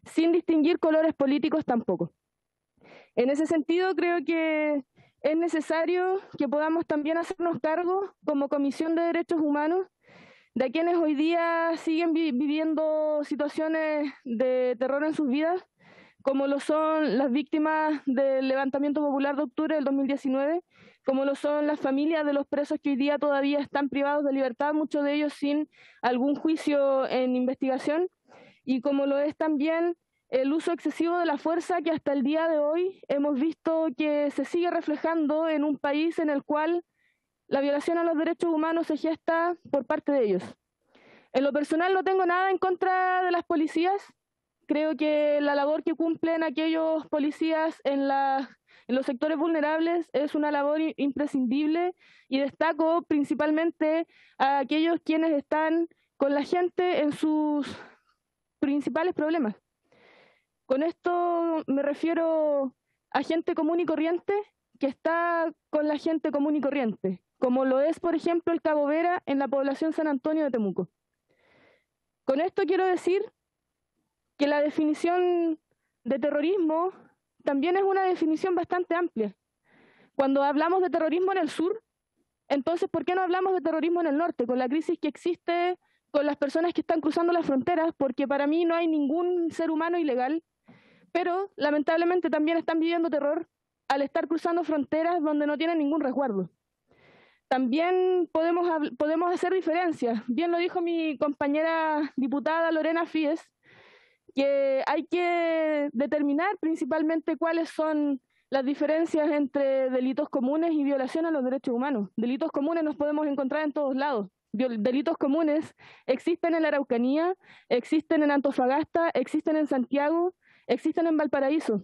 sin distinguir colores políticos tampoco. En ese sentido, creo que es necesario que podamos también hacernos cargo, como Comisión de Derechos Humanos, de quienes hoy día siguen viviendo situaciones de terror en sus vidas, como lo son las víctimas del levantamiento popular de octubre del 2019, como lo son las familias de los presos que hoy día todavía están privados de libertad, muchos de ellos sin algún juicio en investigación, y como lo es también el uso excesivo de la fuerza que hasta el día de hoy hemos visto que se sigue reflejando en un país en el cual la violación a los derechos humanos se gesta por parte de ellos. En lo personal no tengo nada en contra de las policías. Creo que la labor que cumplen aquellos policías en los sectores vulnerables es una labor imprescindible, y destaco principalmente a aquellos quienes están con la gente en sus principales problemas. Con esto me refiero a gente común y corriente que está con la gente común y corriente, como lo es, por ejemplo, el Cabo Vera en la población San Antonio de Temuco. Con esto quiero decir que la definición de terrorismo también es una definición bastante amplia. Cuando hablamos de terrorismo en el sur, entonces, ¿por qué no hablamos de terrorismo en el norte, con la crisis que existe con las personas que están cruzando las fronteras? Porque para mí no hay ningún ser humano ilegal, pero lamentablemente también están viviendo terror al estar cruzando fronteras donde no tienen ningún resguardo. También podemos hacer diferencias. Bien lo dijo mi compañera diputada Lorena Fies, que hay que determinar principalmente cuáles son las diferencias entre delitos comunes y violación a los derechos humanos. Delitos comunes nos podemos encontrar en todos lados. Delitos comunes existen en la Araucanía, existen en Antofagasta, existen en Santiago, existen en Valparaíso.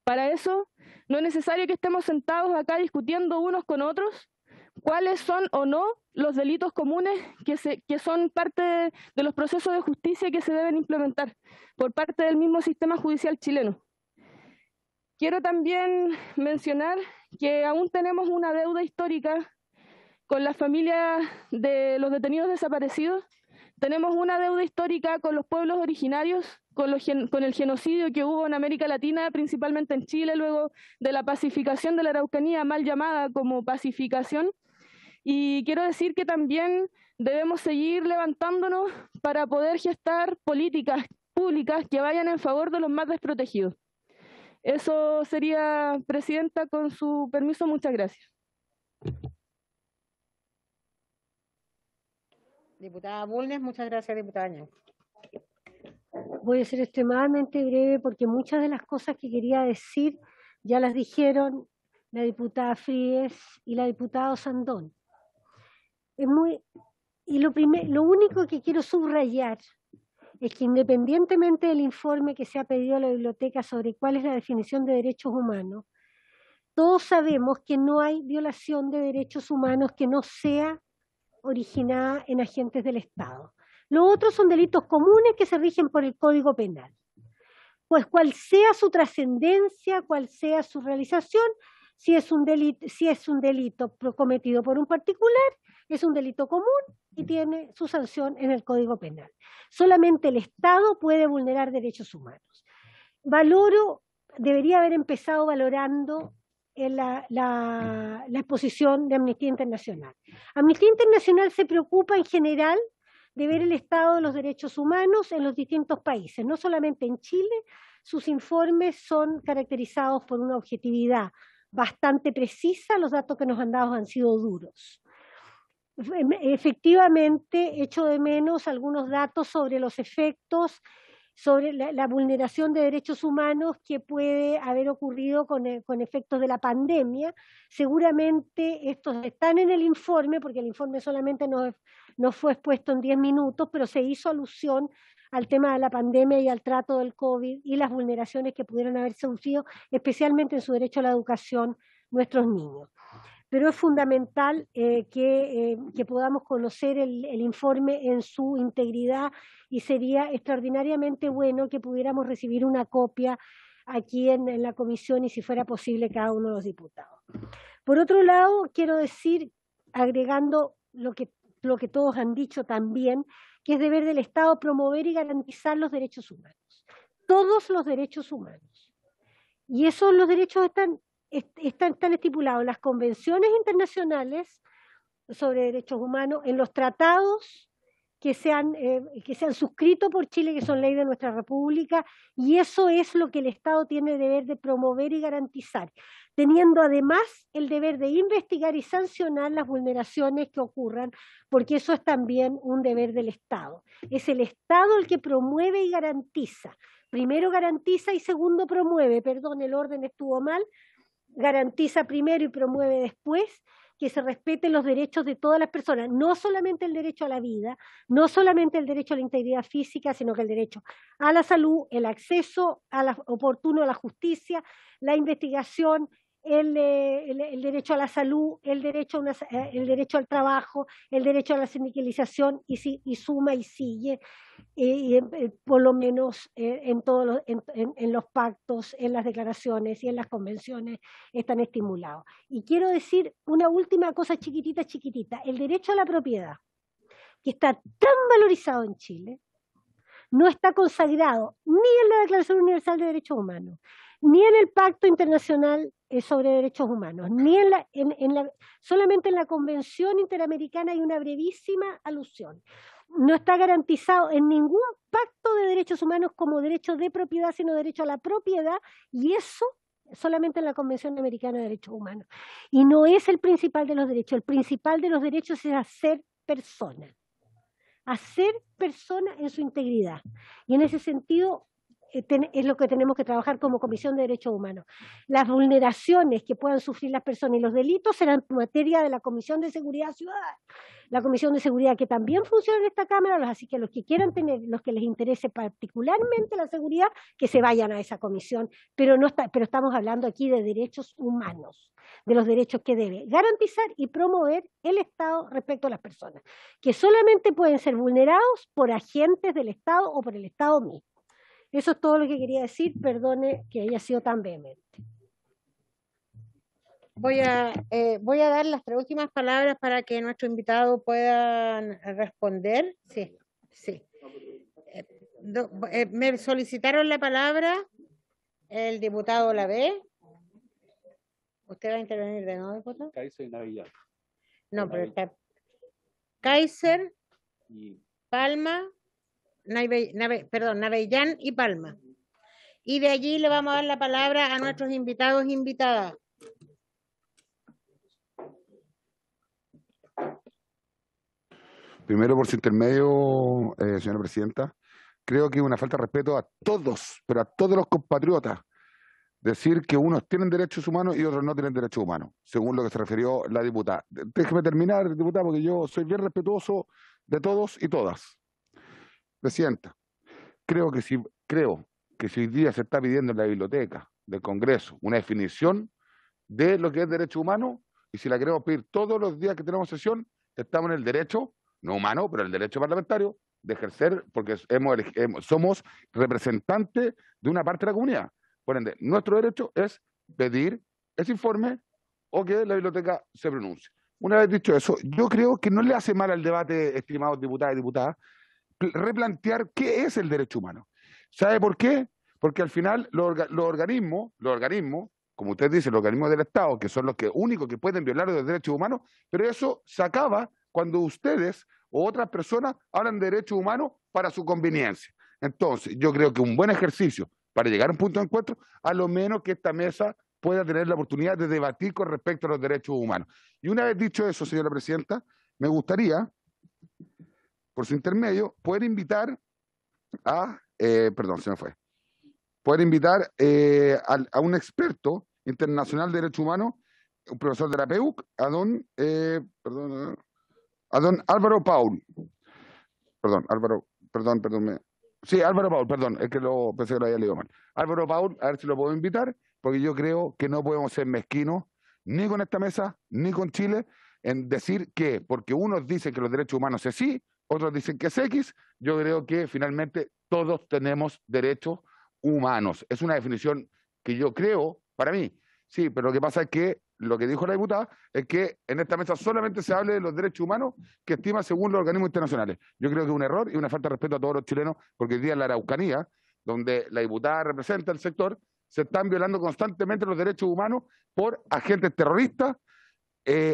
Para eso no es necesario que estemos sentados acá discutiendo unos con otros cuáles son o no los delitos comunes que son parte de los procesos de justicia que se deben implementar por parte del mismo sistema judicial chileno. Quiero también mencionar que aún tenemos una deuda histórica con las familias de los detenidos desaparecidos. Tenemos una deuda histórica con los pueblos originarios, con el genocidio que hubo en América Latina, principalmente en Chile, luego de la pacificación de la Araucanía, mal llamada como pacificación. Y quiero decir que también debemos seguir levantándonos para poder gestar políticas públicas que vayan en favor de los más desprotegidos. Eso sería, Presidenta, con su permiso, muchas gracias. Diputada Bulnes, muchas gracias, diputada Ñan. Voy a ser extremadamente breve porque muchas de las cosas que quería decir ya las dijeron la diputada Fríes y la diputada Osandón. Lo único que quiero subrayar es que independientemente del informe que se ha pedido a la biblioteca sobre cuál es la definición de derechos humanos, todos sabemos que no hay violación de derechos humanos que no sea originada en agentes del Estado. Los otros son delitos comunes que se rigen por el Código Penal. Pues cual sea su trascendencia, cual sea su realización, si es un delito cometido por un particular, es un delito común y tiene su sanción en el Código Penal. Solamente el Estado puede vulnerar derechos humanos. Debería haber empezado valorando la exposición de Amnistía Internacional. Amnistía Internacional se preocupa en general de ver el estado de los derechos humanos en los distintos países, no solamente en Chile. Sus informes son caracterizados por una objetividad bastante precisa. Los datos que nos han dado han sido duros. Efectivamente, echo de menos algunos datos sobre los efectos, sobre la vulneración de derechos humanos que puede haber ocurrido con efectos de la pandemia. Seguramente estos están en el informe, porque el informe solamente no fue expuesto en 10 minutos, pero se hizo alusión al tema de la pandemia y al trato del COVID y las vulneraciones que pudieron haber sufrido, especialmente en su derecho a la educación, nuestros niños. Pero es fundamental que podamos conocer el informe en su integridad, y sería extraordinariamente bueno que pudiéramos recibir una copia aquí en la comisión y, si fuera posible, cada uno de los diputados. Por otro lado, quiero decir, agregando lo que todos han dicho también, que es deber del Estado promover y garantizar los derechos humanos, todos los derechos humanos. Y esos los derechos están estipulados en las convenciones internacionales sobre derechos humanos, en los tratados que se han suscrito por Chile, que son ley de nuestra República, y eso es lo que el Estado tiene el deber de promover y garantizar, teniendo además el deber de investigar y sancionar las vulneraciones que ocurran, porque eso es también un deber del Estado. Es el Estado el que promueve y garantiza, primero garantiza y segundo promueve, perdón, el orden estuvo mal, garantiza primero y promueve después que se respeten los derechos de todas las personas, no solamente el derecho a la vida, no solamente el derecho a la integridad física, sino que el derecho a la salud, el acceso oportuno a la justicia, la investigación, el derecho a la salud, el derecho al trabajo, el derecho a la sindicalización, y suma y sigue, por lo menos en los pactos, en las declaraciones y en las convenciones están estimulados. Y quiero decir una última cosa chiquitita, el derecho a la propiedad, que está tan valorizado en Chile, no está consagrado ni en la Declaración Universal de Derechos Humanos, ni en el Pacto Internacional sobre Derechos Humanos, ni solamente en la Convención Interamericana hay una brevísima alusión. No está garantizado en ningún pacto de derechos humanos como derecho de propiedad, sino derecho a la propiedad, y eso solamente en la Convención Americana de Derechos Humanos. Y no es el principal de los derechos. El principal de los derechos es hacer persona en su integridad. Y en ese sentido es lo que tenemos que trabajar como Comisión de Derechos Humanos. Las vulneraciones que puedan sufrir las personas y los delitos serán materia de la Comisión de Seguridad Ciudadana, la Comisión de Seguridad que también funciona en esta Cámara, así que los que quieran tener, los que les interese particularmente la seguridad, que se vayan a esa comisión, pero estamos hablando aquí de derechos humanos, de los derechos que debe garantizar y promover el Estado respecto a las personas, que solamente pueden ser vulnerados por agentes del Estado o por el Estado mismo. Eso es todo lo que quería decir, perdone que haya sido tan vehemente. Voy a dar las 3 últimas palabras para que nuestro invitado pueda responder. Sí. Me solicitaron la palabra el diputado Olavé. ¿Usted va a intervenir de nuevo, diputado? Kaiser y Navellán. No, pero está Kaiser, Palma, Navellán y Palma. Y de allí le vamos a dar la palabra a nuestros invitados e invitadas. Primero, por su intermedio, señora presidenta, creo que es una falta de respeto a todos, pero a todos los compatriotas, decir que unos tienen derechos humanos y otros no tienen derechos humanos, según lo que se refirió la diputada. Déjeme terminar, diputada, porque yo soy bien respetuoso de todos y todas. Presidenta, creo que si hoy día se está pidiendo en la biblioteca del Congreso una definición de lo que es derecho humano, y si la queremos pedir todos los días que tenemos sesión, estamos en el derecho, no humano, pero el derecho parlamentario, de ejercer, porque somos representantes de una parte de la comunidad. Por ende, nuestro derecho es pedir ese informe o que la biblioteca se pronuncie. Una vez dicho eso, yo creo que no le hace mal al debate, estimados diputados y diputadas, replantear qué es el derecho humano. ¿Sabe por qué? Porque al final los organismos, como usted dice, los organismos del Estado, que son los únicos que pueden violar los derechos humanos, pero eso se acaba cuando ustedes o otras personas hablan de derechos humanos para su conveniencia. Entonces, yo creo que un buen ejercicio para llegar a un punto de encuentro, a lo menos que esta mesa pueda tener la oportunidad de debatir con respecto a los derechos humanos. Y una vez dicho eso, señora presidenta, me gustaría, por su intermedio, poder invitar a, poder invitar a un experto internacional de derechos humanos, un profesor de la PEUC, a don Álvaro Paul. Álvaro Paul, es que pensé que lo había leído mal. Álvaro Paul, a ver si lo puedo invitar, porque yo creo que no podemos ser mezquinos, ni con esta mesa, ni con Chile, en decir que, porque unos dicen que los derechos humanos es sí, otros dicen que es X, yo creo que finalmente todos tenemos derechos humanos. Es una definición que yo creo, para mí, sí, pero lo que pasa es que lo que dijo la diputada es que en esta mesa solamente se hable de los derechos humanos que estima según los organismos internacionales. Yo creo que es un error y una falta de respeto a todos los chilenos, porque hoy día en la Araucanía, donde la diputada representa el sector, se están violando constantemente los derechos humanos por agentes terroristas,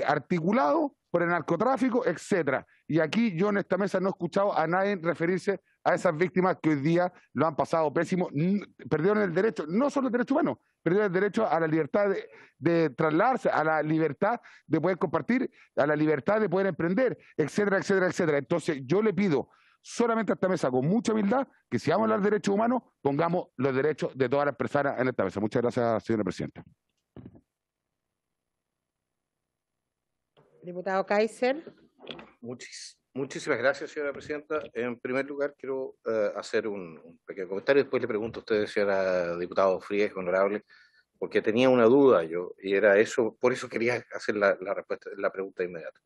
articulados por el narcotráfico, etcétera. Y aquí yo en esta mesa no he escuchado a nadie referirse a esas víctimas que hoy día lo han pasado pésimo, perdieron el derecho, no solo el derecho humano, perdieron el derecho a la libertad de trasladarse, a la libertad de poder compartir, a la libertad de poder emprender, etcétera, etcétera, etcétera. Entonces yo le pido, solamente a esta mesa con mucha humildad, que si vamos a hablar de derechos humanos, pongamos los derechos de todas las personas en esta mesa. Muchas gracias, señora presidenta. Diputado Kaiser. Muchísimas gracias, señora presidenta. En primer lugar, quiero hacer un pequeño comentario. Después le pregunto a usted, señora diputado Frías, honorable, porque tenía una duda yo, y era eso, por eso quería hacer la respuesta, la pregunta inmediata.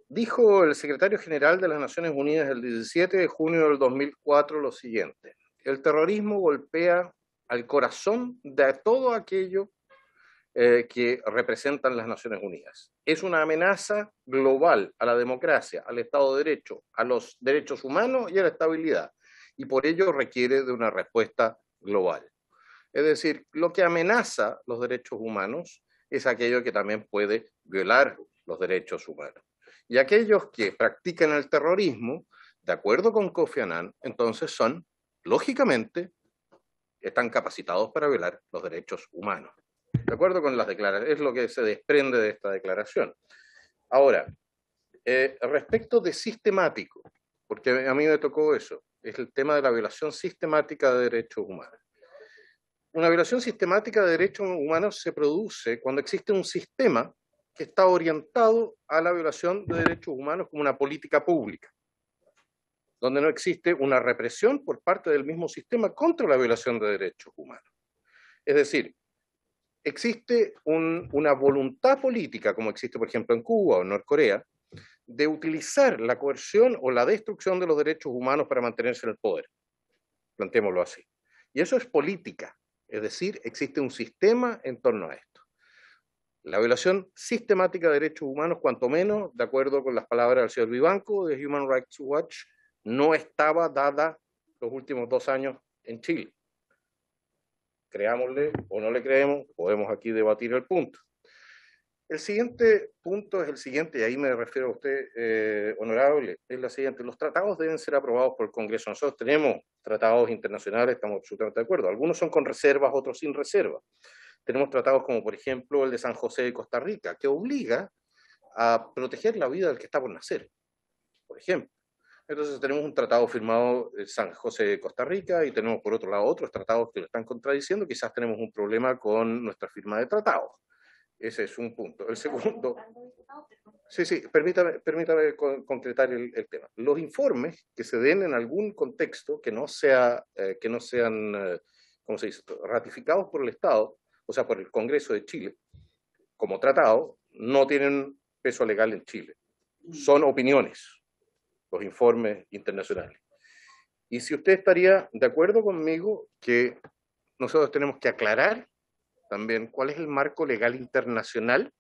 Dijo el secretario general de las Naciones Unidas el 17 de junio del 2004 lo siguiente: el terrorismo golpea al corazón de todo aquello que representan las Naciones Unidas. Es una amenaza global a la democracia, al Estado de Derecho, a los derechos humanos y a la estabilidad, y por ello requiere de una respuesta global. Es decir, lo que amenaza los derechos humanos es aquello que también puede violar los derechos humanos. Y aquellos que practican el terrorismo, de acuerdo con Kofi Annan, entonces son, lógicamente, están capacitados para violar los derechos humanos. De acuerdo con las declaraciones, es lo que se desprende de esta declaración. Ahora, respecto de sistemático, porque a mí me tocó eso, es el tema de la violación sistemática de derechos humanos. Una violación sistemática de derechos humanos se produce cuando existe un sistema que está orientado a la violación de derechos humanos como una política pública, donde no existe una represión por parte del mismo sistema contra la violación de derechos humanos. Es decir, existe una voluntad política, como existe por ejemplo en Cuba o en Norcorea, de utilizar la coerción o la destrucción de los derechos humanos para mantenerse en el poder. Planteémoslo así. Y eso es política, es decir, existe un sistema en torno a esto. La violación sistemática de derechos humanos, cuanto menos, de acuerdo con las palabras del señor Vivanco de Human Rights Watch, no estaba dada los últimos 2 años en Chile. Creámosle o no le creemos, podemos aquí debatir el punto. El siguiente punto es el siguiente, y ahí me refiero a usted, honorable, es la siguiente: los tratados deben ser aprobados por el Congreso. Nosotros tenemos tratados internacionales, estamos absolutamente de acuerdo. Algunos son con reservas, otros sin reservas. Tenemos tratados como, por ejemplo, el de San José de Costa Rica, que obliga a proteger la vida del que está por nacer, por ejemplo. Entonces tenemos un tratado firmado en San José de Costa Rica y tenemos por otro lado otros tratados que lo están contradiciendo. Quizás tenemos un problema con nuestra firma de tratados. Ese es un punto. El segundo... Sí, permítame concretar el tema. Los informes que se den en algún contexto que no sean, ¿cómo se dice?, ratificados por el Estado, o sea, por el Congreso de Chile, como tratado, no tienen peso legal en Chile. Son opiniones, los informes internacionales. Y si usted estaría de acuerdo conmigo que nosotros tenemos que aclarar también cuál es el marco legal internacional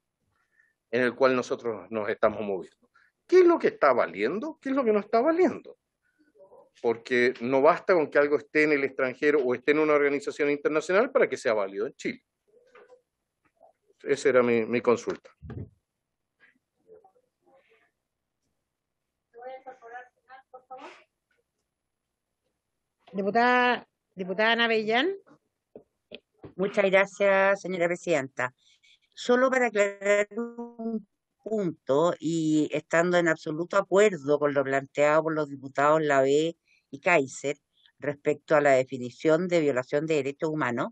en el cual nosotros nos estamos moviendo. ¿Qué es lo que está valiendo? ¿Qué es lo que no está valiendo? Porque no basta con que algo esté en el extranjero o esté en una organización internacional para que sea válido en Chile. Esa era mi consulta. Diputada Ana Bellán. Muchas gracias, señora presidenta. Solo para aclarar un punto, y estando en absoluto acuerdo con lo planteado por los diputados Lavé y Kaiser respecto a la definición de violación de derechos humanos,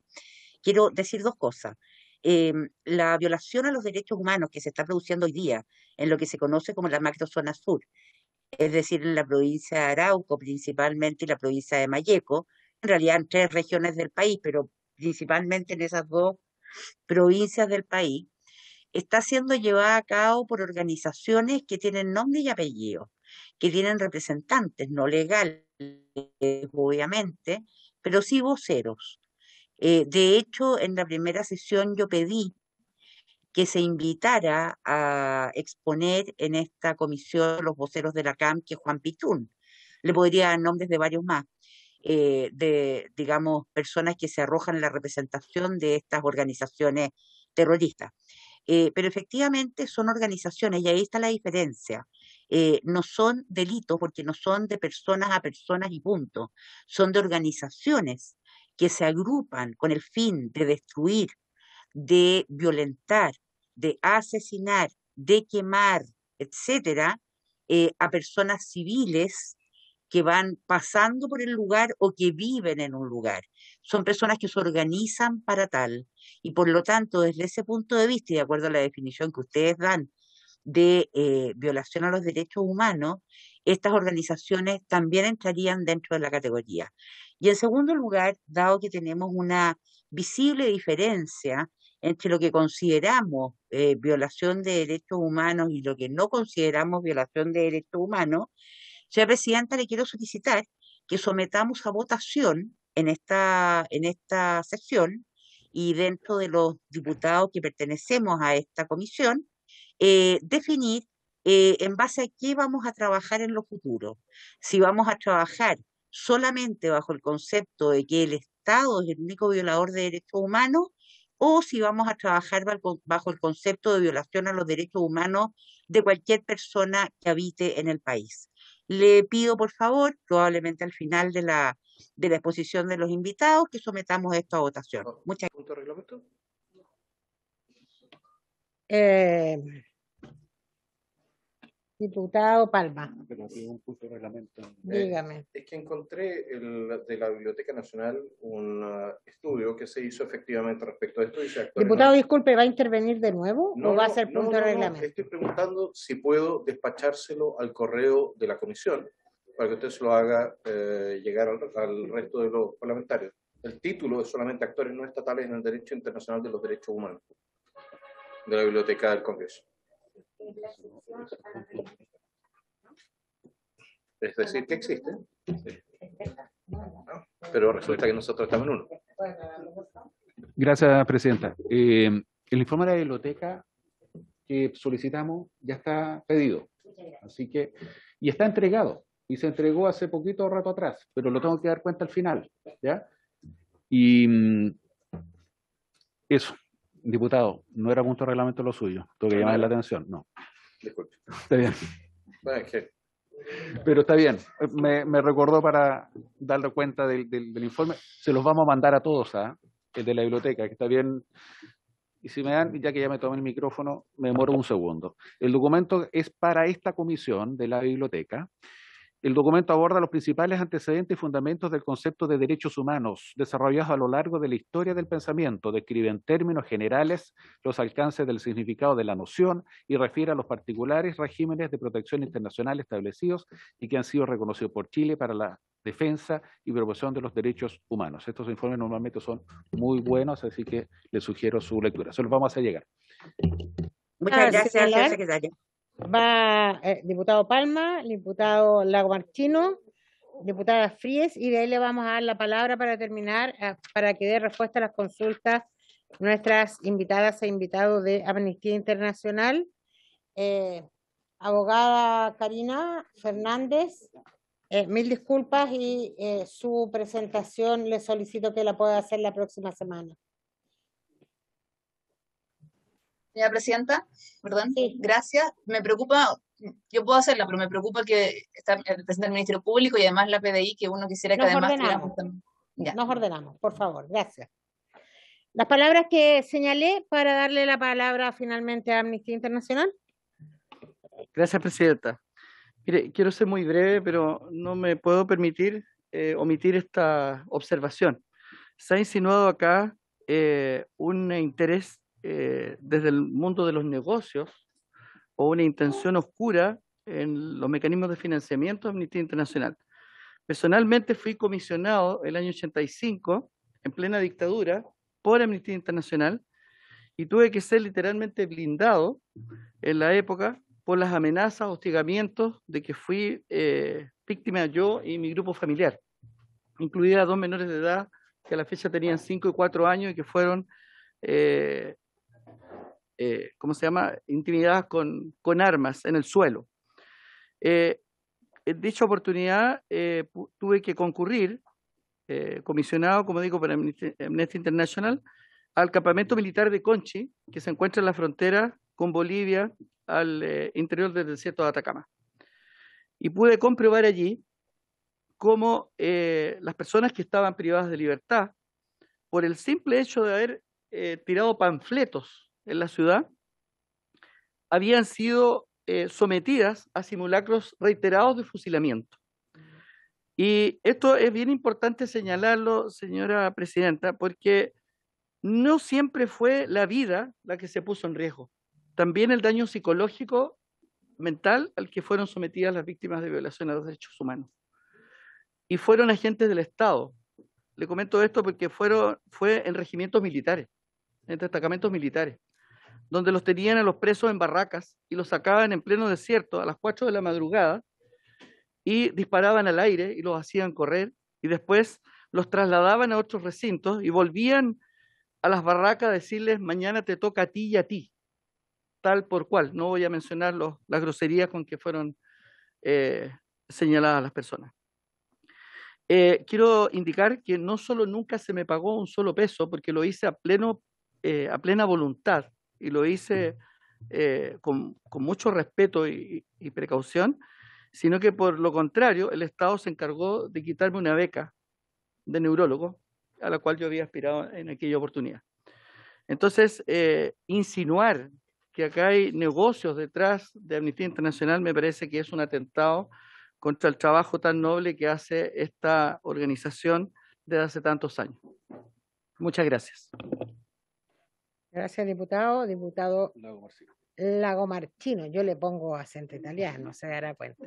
quiero decir 2 cosas. La violación a los derechos humanos que se está produciendo hoy día en lo que se conoce como la macrozona sur, es decir, en la provincia de Arauco principalmente y la provincia de Malleco, en realidad en 3 regiones del país, pero principalmente en esas 2 provincias del país, está siendo llevada a cabo por organizaciones que tienen nombre y apellido, que tienen representantes, no legales, obviamente, pero sí voceros. De hecho, en la primera sesión yo pedí que se invitara a exponer en esta comisión los voceros de la CAM, que es Juan Pichún. Le podría dar nombres de varios más, digamos, personas que se arrojan en la representación de estas organizaciones terroristas. Pero efectivamente son organizaciones, y ahí está la diferencia. No son delitos porque no son de personas a personas y punto. Son de organizaciones que se agrupan con el fin de destruir, de violentar, de asesinar, de quemar, etcétera, a personas civiles que van pasando por el lugar o que viven en un lugar. Son personas que se organizan para tal. Y por lo tanto, desde ese punto de vista, y de acuerdo a la definición que ustedes dan de violación a los derechos humanos, estas organizaciones también entrarían dentro de la categoría. Y en segundo lugar, dado que tenemos una visible diferencia entre lo que consideramos violación de derechos humanos y lo que no consideramos violación de derechos humanos, señora presidenta, le quiero solicitar que sometamos a votación en esta sesión y dentro de los diputados que pertenecemos a esta comisión, definir en base a qué vamos a trabajar en lo futuro. Si vamos a trabajar solamente bajo el concepto de que el Estado es el único violador de derechos humanos, o si vamos a trabajar bajo el concepto de violación a los derechos humanos de cualquier persona que habite en el país. Le pido, por favor, probablemente al final de la exposición de los invitados, que sometamos esto a votación. Muchas gracias. Diputado Palma. Dígame. Es que encontré de la Biblioteca Nacional un estudio que se hizo efectivamente respecto a esto. Diputado, disculpe, ¿va a intervenir de nuevo o va a ser punto de reglamento? Estoy preguntando si puedo despachárselo al correo de la comisión para que usted se lo haga llegar al resto de los parlamentarios. El título es solamente Actores no estatales en el derecho internacional de los derechos humanos, de la Biblioteca del Congreso. Es decir, que existe, pero resulta que nosotros estamos en uno. Gracias, presidenta. El informe de la biblioteca que solicitamos ya está pedido, así que, y está entregado, y se entregó hace poquito rato atrás, pero lo tengo que dar cuenta al final, ¿ya? Y eso. Diputado, no era punto de reglamento lo suyo. Tengo que llamar la atención. No. Disculpe. Está bien. Bueno, es que... Pero está bien. Me recordó para darle cuenta del informe. Se los vamos a mandar a todos, el de la biblioteca, que está bien. Y si me dan, ya que ya me tomé el micrófono, me demoro un segundo. El documento es para esta comisión de la biblioteca. El documento aborda los principales antecedentes y fundamentos del concepto de derechos humanos desarrollados a lo largo de la historia del pensamiento, describe en términos generales los alcances del significado de la noción y refiere a los particulares regímenes de protección internacional establecidos y que han sido reconocidos por Chile para la defensa y promoción de los derechos humanos. Estos informes normalmente son muy buenos, así que les sugiero su lectura. Se los vamos a hacer llegar. Muchas gracias, señor secretario. Va diputado Palma, diputado Lagomarchino, diputada Fries, y de ahí le vamos a dar la palabra para terminar, para que dé respuesta a las consultas nuestras invitadas e invitados de Amnistía Internacional. Abogada Karina Fernández, mil disculpas y su presentación le solicito que la pueda hacer la próxima semana. Señora Presidenta, perdón, sí. Gracias. Me preocupa, yo puedo hacerla, pero me preocupa que está el presidente del Ministerio Público y además la PDI, que uno quisiera que Nos ordenamos, por favor, gracias. Las palabras que señalé para darle la palabra finalmente a Amnistía Internacional. Gracias, Presidenta. Mire, quiero ser muy breve, pero no me puedo permitir omitir esta observación. Se ha insinuado acá un interés desde el mundo de los negocios o una intención oscura en los mecanismos de financiamiento de Amnistía Internacional. Personalmente fui comisionado el año 85, en plena dictadura, por Amnistía Internacional y tuve que ser literalmente blindado en la época por las amenazas, hostigamientos de que fui víctima yo y mi grupo familiar, incluida 2 menores de edad que a la fecha tenían 5 y 4 años y que fueron intimidadas con armas en el suelo. En dicha oportunidad tuve que concurrir, comisionado, como digo, para Amnesty International, al campamento militar de Conchi, que se encuentra en la frontera con Bolivia, al interior del desierto de Atacama. Y pude comprobar allí cómo las personas que estaban privadas de libertad, por el simple hecho de haber tirado panfletos en la ciudad, habían sido sometidas a simulacros reiterados de fusilamiento. Y esto es bien importante señalarlo, señora presidenta, porque no siempre fue la vida la que se puso en riesgo. También el daño psicológico, mental, al que fueron sometidas las víctimas de violación a los derechos humanos. Y fueron agentes del Estado. Le comento esto porque fue en regimientos militares, en destacamentos militares, donde los tenían a los presos en barracas y los sacaban en pleno desierto a las 4 de la madrugada y disparaban al aire y los hacían correr y después los trasladaban a otros recintos y volvían a las barracas a decirles: mañana te toca a ti y a ti, tal por cual. No voy a mencionar las groserías con que fueron señaladas las personas. Quiero indicar que no solo nunca se me pagó un solo peso, porque lo hice a plena voluntad y lo hice con mucho respeto y precaución, sino que por lo contrario, el Estado se encargó de quitarme una beca de neurólogo a la cual yo había aspirado en aquella oportunidad. Entonces, insinuar que acá hay negocios detrás de Amnistía Internacional me parece que es un atentado contra el trabajo tan noble que hace esta organización desde hace tantos años. Muchas gracias. Gracias, diputado. Diputado Lagomarchino. Yo le pongo acento italiano, se dará cuenta.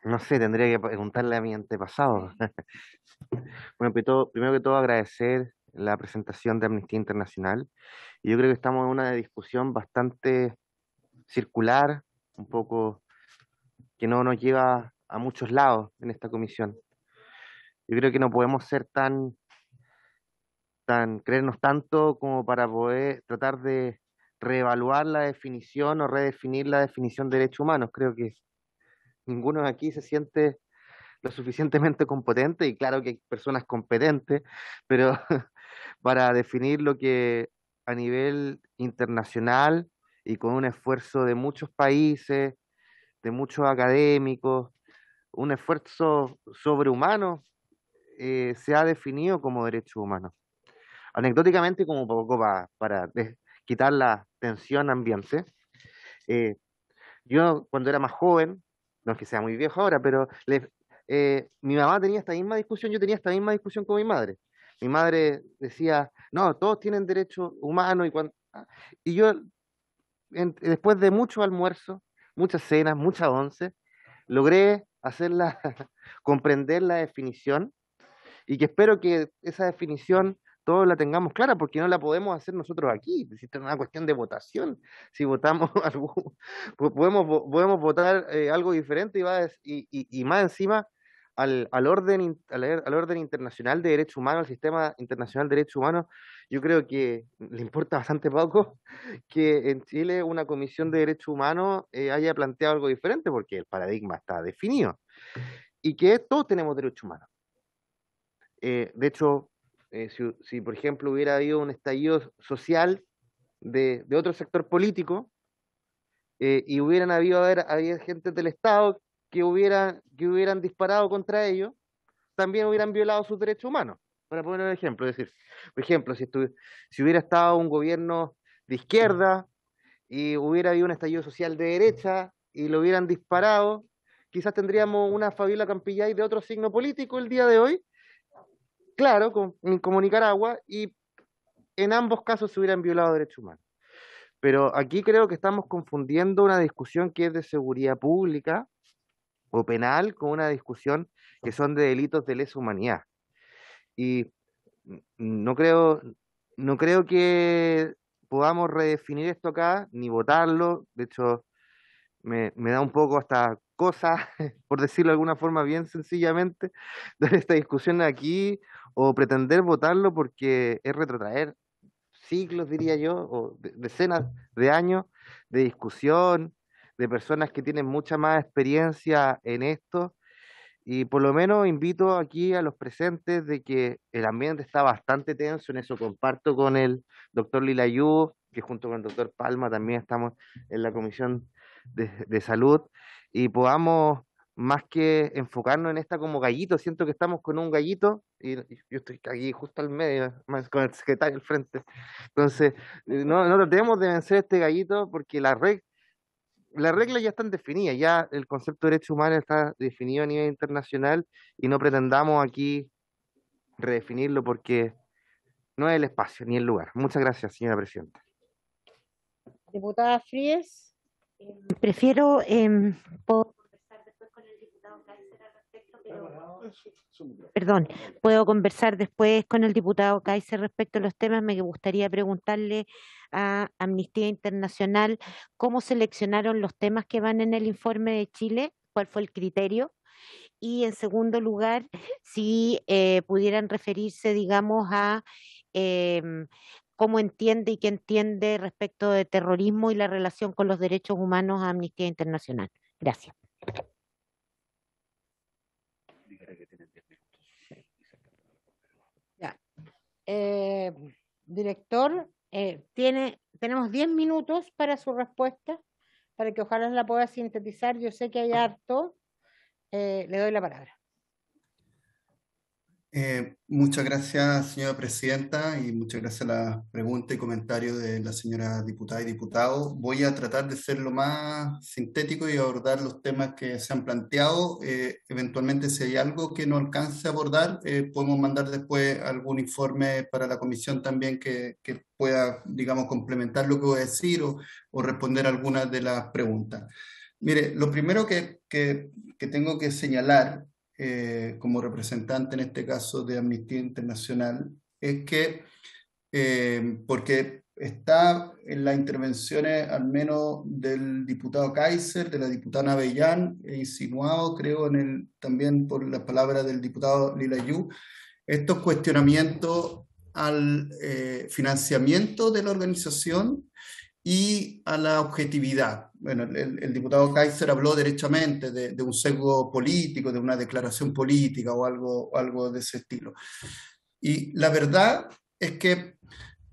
No sé, tendría que preguntarle a mi antepasado. Bueno, primero que todo agradecer la presentación de Amnistía Internacional. Y yo creo que estamos en una discusión bastante circular, un poco que no nos lleva a muchos lados en esta comisión. Yo creo que no podemos ser creernos tanto como para poder tratar de reevaluar la definición o redefinir la definición de derechos humanos. Creo que ninguno de aquí se siente lo suficientemente competente, y claro que hay personas competentes, pero para definir lo que a nivel internacional y con un esfuerzo de muchos países, de muchos académicos, un esfuerzo sobrehumano, se ha definido como derechos humanos. Anecdóticamente, como poco para quitar la tensión ambiente, yo cuando era más joven, no es que sea muy viejo ahora, pero mi mamá tenía esta misma discusión, yo tenía esta misma discusión con mi madre. Mi madre decía: no, todos tienen derechos humanos, y yo, después de mucho almuerzo, muchas cenas, muchas once, logré hacerla comprender la definición, y que espero que esa definición todos la tengamos clara, porque no la podemos hacer nosotros aquí. Si esto es una cuestión de votación, si votamos algo, podemos votar algo diferente y más encima al orden internacional de derechos humanos, al sistema internacional de derechos humanos. Yo creo que le importa bastante poco que en Chile una comisión de derechos humanos haya planteado algo diferente, porque el paradigma está definido y que todos tenemos derechos humanos. De hecho, si por ejemplo hubiera habido un estallido social de otro sector político, y hubieran había gente del Estado que hubieran disparado contra ellos, también hubieran violado sus derechos humanos, para poner un ejemplo. Es decir, por ejemplo, si hubiera estado un gobierno de izquierda y hubiera habido un estallido social de derecha y lo hubieran disparado, quizás tendríamos una Fabiola Campillay de otro signo político el día de hoy, claro, como Nicaragua, y en ambos casos se hubieran violado derechos humanos. Pero aquí creo que estamos confundiendo una discusión que es de seguridad pública o penal con una discusión que son de delitos de lesa humanidad. Y no creo que podamos redefinir esto acá, ni votarlo. De hecho, me da un poco hasta cosa, por decirlo de alguna forma bien sencillamente, de esta discusión aquí, o pretender votarlo, porque es retrotraer siglos, diría yo, o decenas de años de discusión, de personas que tienen mucha más experiencia en esto. Y por lo menos invito aquí a los presentes de que el ambiente está bastante tenso, en eso comparto con el doctor Lilayú, que junto con el doctor Palma también estamos en la Comisión de Salud, y podamos, más que enfocarnos en esta como gallito, siento que estamos con un gallito, y yo estoy aquí justo al medio, más con el secretario al frente. Entonces, no tratemos de vencer este gallito, porque las reglas ya están definidas, ya el concepto de derechos humanos está definido a nivel internacional y no pretendamos aquí redefinirlo porque no es el espacio ni el lugar. Muchas gracias, señora presidenta. Diputada Fríes. Prefiero puedo conversar después con el diputado Kaiser al respecto, perdón, puedo conversar después con el diputado Kaiser respecto a los temas. Me gustaría preguntarle a Amnistía Internacional cómo seleccionaron los temas que van en el informe de Chile, cuál fue el criterio. Y en segundo lugar, si pudieran referirse, digamos, a cómo entiende y qué entiende respecto de terrorismo y la relación con los derechos humanos a Amnistía Internacional. Gracias. Ya. Director, tenemos 10 minutos para su respuesta, para que ojalá la pueda sintetizar. Yo sé que hay harto. Le doy la palabra. Muchas gracias, señora presidenta, y muchas gracias a la pregunta y comentario de la señora diputada y diputado. Voy a tratar de ser lo más sintético y abordar los temas que se han planteado. Eventualmente, si hay algo que no alcance a abordar, podemos mandar después algún informe para la comisión también que pueda, digamos, complementar lo que voy a decir o responder algunas de las preguntas. Mire, lo primero que tengo que señalar como representante en este caso de Amnistía Internacional es que, porque está en las intervenciones al menos del diputado Kaiser, de la diputada Avellán, e insinuado creo también por las palabras del diputado Lilayú, estos cuestionamientos al financiamiento de la organización y a la objetividad. Bueno, el diputado Kaiser habló derechamente de un sesgo político, de una declaración política o algo de ese estilo. Y la verdad es que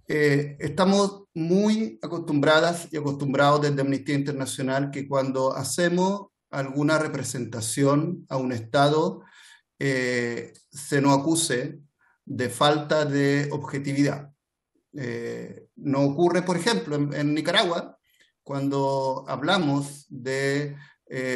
estamos muy acostumbradas y acostumbrados desde Amnistía Internacional que cuando hacemos alguna representación a un Estado se nos acuse de falta de objetividad. No ocurre, por ejemplo, en Nicaragua, cuando hablamos de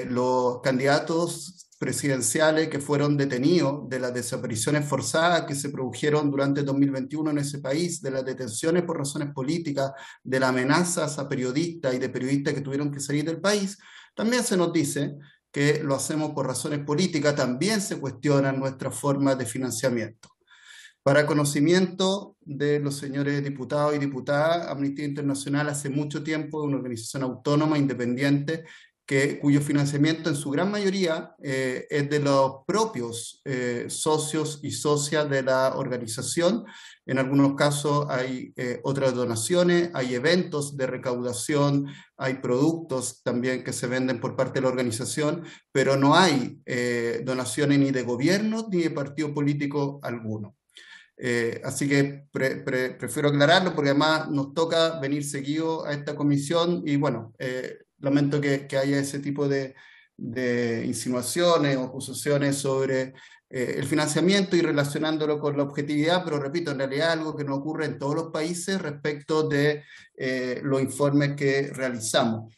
los candidatos presidenciales que fueron detenidos, de las desapariciones forzadas que se produjeron durante 2021 en ese país, de las detenciones por razones políticas, de las amenazas a periodistas y de periodistas que tuvieron que salir del país, también se nos dice que lo hacemos por razones políticas, también se cuestionan nuestras formas de financiamiento. Para conocimiento de los señores diputados y diputadas, Amnistía Internacional hace mucho tiempo es una organización autónoma, independiente, cuyo financiamiento en su gran mayoría es de los propios socios y socias de la organización. En algunos casos hay otras donaciones, hay eventos de recaudación, hay productos también que se venden por parte de la organización, pero no hay donaciones ni de gobierno ni de partido político alguno. Así que prefiero aclararlo porque además nos toca venir seguido a esta comisión y bueno, lamento que haya ese tipo de insinuaciones o acusaciones sobre el financiamiento y relacionándolo con la objetividad, pero repito, en realidad algo que no ocurre en todos los países respecto de los informes que realizamos.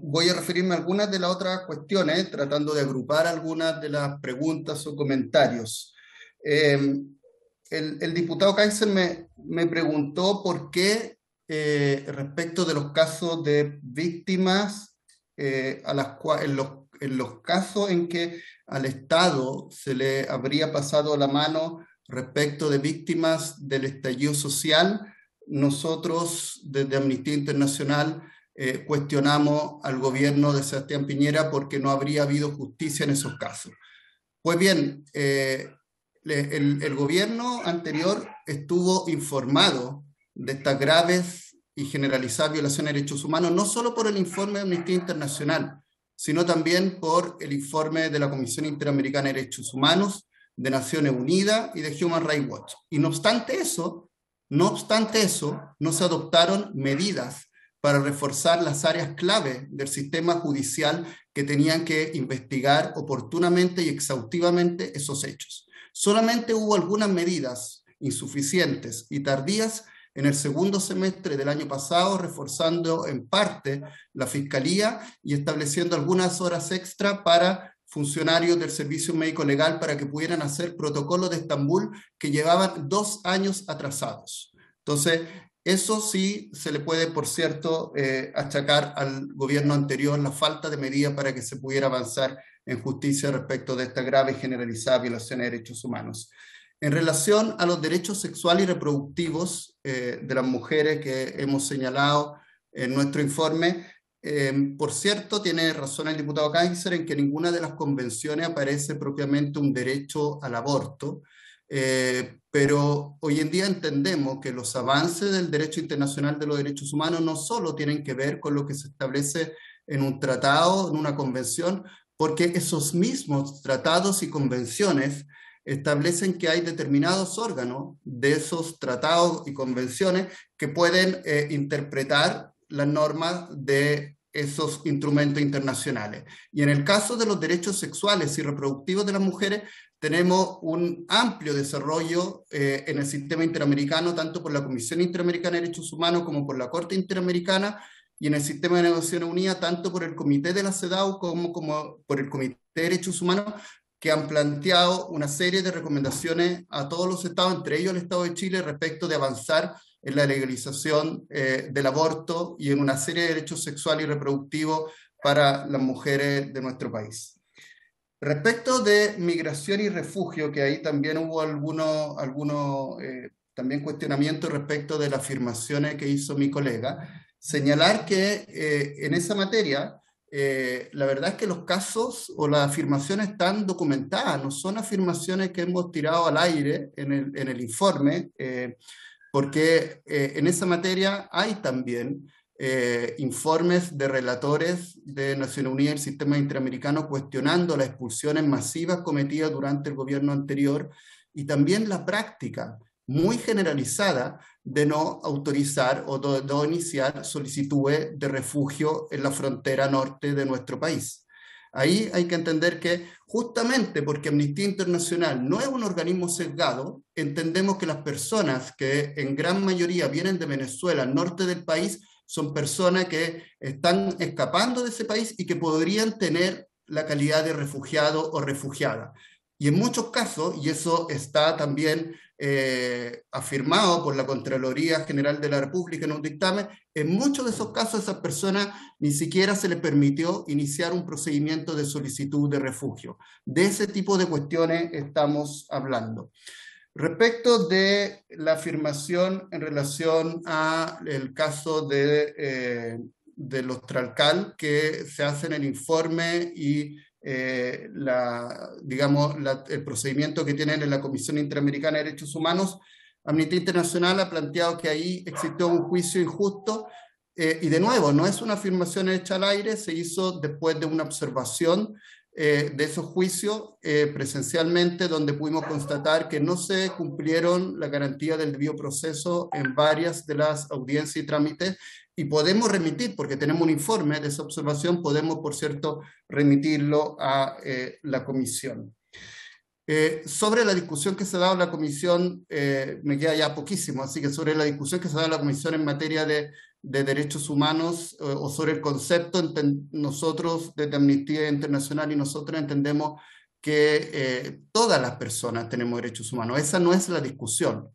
Voy a referirme a algunas de las otras cuestiones, tratando de agrupar algunas de las preguntas o comentarios. El diputado Kaiser me preguntó por qué respecto de los casos de víctimas en los casos en que al Estado se le habría pasado la mano respecto de víctimas del estallido social, nosotros desde Amnistía Internacional cuestionamos al gobierno de Sebastián Piñera porque no habría habido justicia en esos casos. Pues bien, el gobierno anterior estuvo informado de estas graves y generalizadas violaciones de derechos humanos, no solo por el informe de Amnistía Internacional, sino también por el informe de la Comisión Interamericana de Derechos Humanos, de Naciones Unidas y de Human Rights Watch. Y no obstante eso, no se adoptaron medidas para reforzar las áreas clave del sistema judicial que tenían que investigar oportunamente y exhaustivamente esos hechos. Solamente hubo algunas medidas insuficientes y tardías en el segundo semestre del año pasado, reforzando en parte la Fiscalía y estableciendo algunas horas extra para funcionarios del Servicio Médico Legal para que pudieran hacer protocolos de Estambul que llevaban 2 años atrasados. Entonces, eso sí se le puede, por cierto, achacar al gobierno anterior la falta de medidas para que se pudiera avanzar en justicia respecto de esta grave y generalizada violación de derechos humanos. En relación a los derechos sexuales y reproductivos de las mujeres que hemos señalado en nuestro informe, por cierto, tiene razón el diputado Kaiser en que ninguna de las convenciones aparece propiamente un derecho al aborto, pero hoy en día entendemos que los avances del derecho internacional de los derechos humanos no solo tienen que ver con lo que se establece en un tratado, en una convención, porque esos mismos tratados y convenciones establecen que hay determinados órganos de esos tratados y convenciones que pueden interpretar las normas de esos instrumentos internacionales. Y en el caso de los derechos sexuales y reproductivos de las mujeres, tenemos un amplio desarrollo en el sistema interamericano, tanto por la Comisión Interamericana de Derechos Humanos como por la Corte Interamericana, y en el sistema de Naciones Unidas, tanto por el Comité de la CEDAW como por el Comité de Derechos Humanos, que han planteado una serie de recomendaciones a todos los estados, entre ellos el Estado de Chile, respecto de avanzar en la legalización del aborto y en una serie de derechos sexuales y reproductivos para las mujeres de nuestro país. Respecto de migración y refugio, que ahí también hubo algunos también cuestionamientos respecto de las afirmaciones que hizo mi colega, señalar que en esa materia, la verdad es que los casos o las afirmaciones están documentadas, no son afirmaciones que hemos tirado al aire en el informe, porque en esa materia hay también informes de relatores de Naciones Unidas y el sistema interamericano cuestionando las expulsiones masivas cometidas durante el gobierno anterior y también la práctica muy generalizada de no autorizar o de no iniciar solicitudes de refugio en la frontera norte de nuestro país. Ahí hay que entender que justamente porque Amnistía Internacional no es un organismo sesgado, entendemos que las personas que en gran mayoría vienen de Venezuela, al norte del país, son personas que están escapando de ese país y que podrían tener la calidad de refugiado o refugiada. Y en muchos casos, y eso está también afirmado por la Contraloría General de la República en un dictamen, en muchos de esos casos a esas personas ni siquiera se les permitió iniciar un procedimiento de solicitud de refugio. De ese tipo de cuestiones estamos hablando. Respecto de la afirmación en relación al caso de los Tralcal que se hace en el informe y el procedimiento que tienen en la Comisión Interamericana de Derechos Humanos, Amnistía Internacional ha planteado que ahí existió un juicio injusto y de nuevo, no es una afirmación hecha al aire, se hizo después de una observación de esos juicios presencialmente, donde pudimos constatar que no se cumplieron la garantía del debido proceso en varias de las audiencias y trámites, y podemos remitir, porque tenemos un informe de esa observación, podemos, por cierto, remitirlo a la comisión. Sobre la discusión que se ha dado en la comisión, me queda ya poquísimo, así que sobre la discusión que se ha dado en la comisión en materia de derechos humanos o sobre el concepto, nosotros desde Amnistía Internacional y nosotros entendemos que todas las personas tenemos derechos humanos. Esa no es la discusión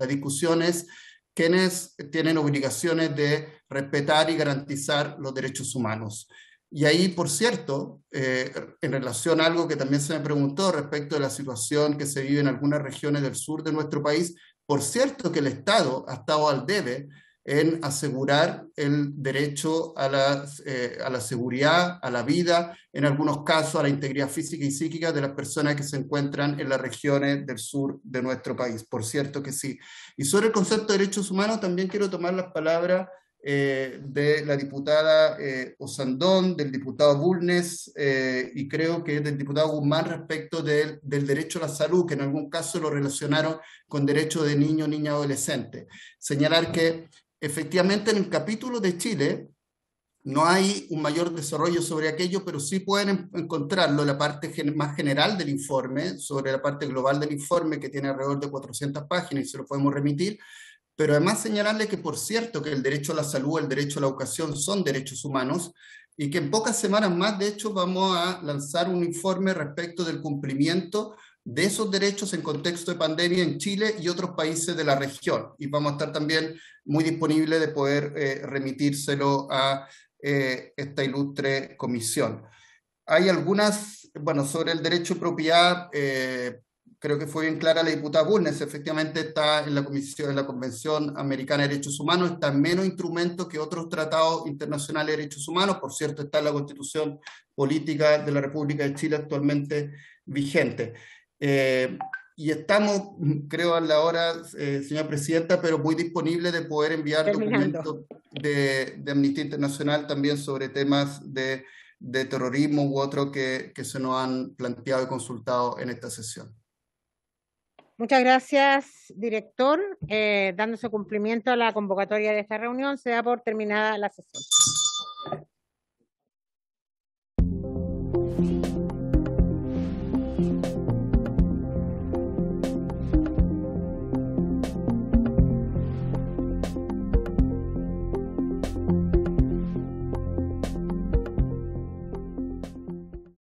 es quienes tienen obligaciones de respetar y garantizar los derechos humanos. Y ahí, por cierto, en relación a algo que también se me preguntó respecto de la situación que se vive en algunas regiones del sur de nuestro país, por cierto que el Estado ha estado al debe en asegurar el derecho a la seguridad, a la vida, en algunos casos a la integridad física y psíquica de las personas que se encuentran en las regiones del sur de nuestro país, por cierto que sí. Y sobre el concepto de derechos humanos también quiero tomar las palabras de la diputada Osandón, del diputado Bulnes y creo que del diputado Guzmán respecto del derecho a la salud, que en algún caso lo relacionaron con derecho de niño, niña, adolescente. Señalar que efectivamente en el capítulo de Chile no hay un mayor desarrollo sobre aquello, pero sí pueden encontrarlo en la parte más general del informe, sobre la parte global del informe que tiene alrededor de 400 páginas y se lo podemos remitir, pero además señalarle que, por cierto, que el derecho a la salud, el derecho a la educación son derechos humanos, y que en pocas semanas más, de hecho, vamos a lanzar un informe respecto del cumplimiento de esos derechos en contexto de pandemia en Chile y otros países de la región. Y vamos a estar también muy disponibles de poder remitírselo a esta ilustre comisión. Hay algunas, bueno, sobre el derecho de propiedad, creo que fue bien clara la diputada Bulnes, efectivamente está en la Convención Americana de Derechos Humanos, está en menos instrumentos que otros tratados internacionales de derechos humanos, por cierto está en la Constitución Política de la República de Chile actualmente vigente. Y estamos, creo, a la hora, señora Presidenta, pero muy disponible de poder enviar documentos de Amnistía Internacional también sobre temas de terrorismo u otro que se nos han planteado y consultado en esta sesión. Muchas gracias, director. Dándose cumplimiento a la convocatoria de esta reunión, se da por terminada la sesión.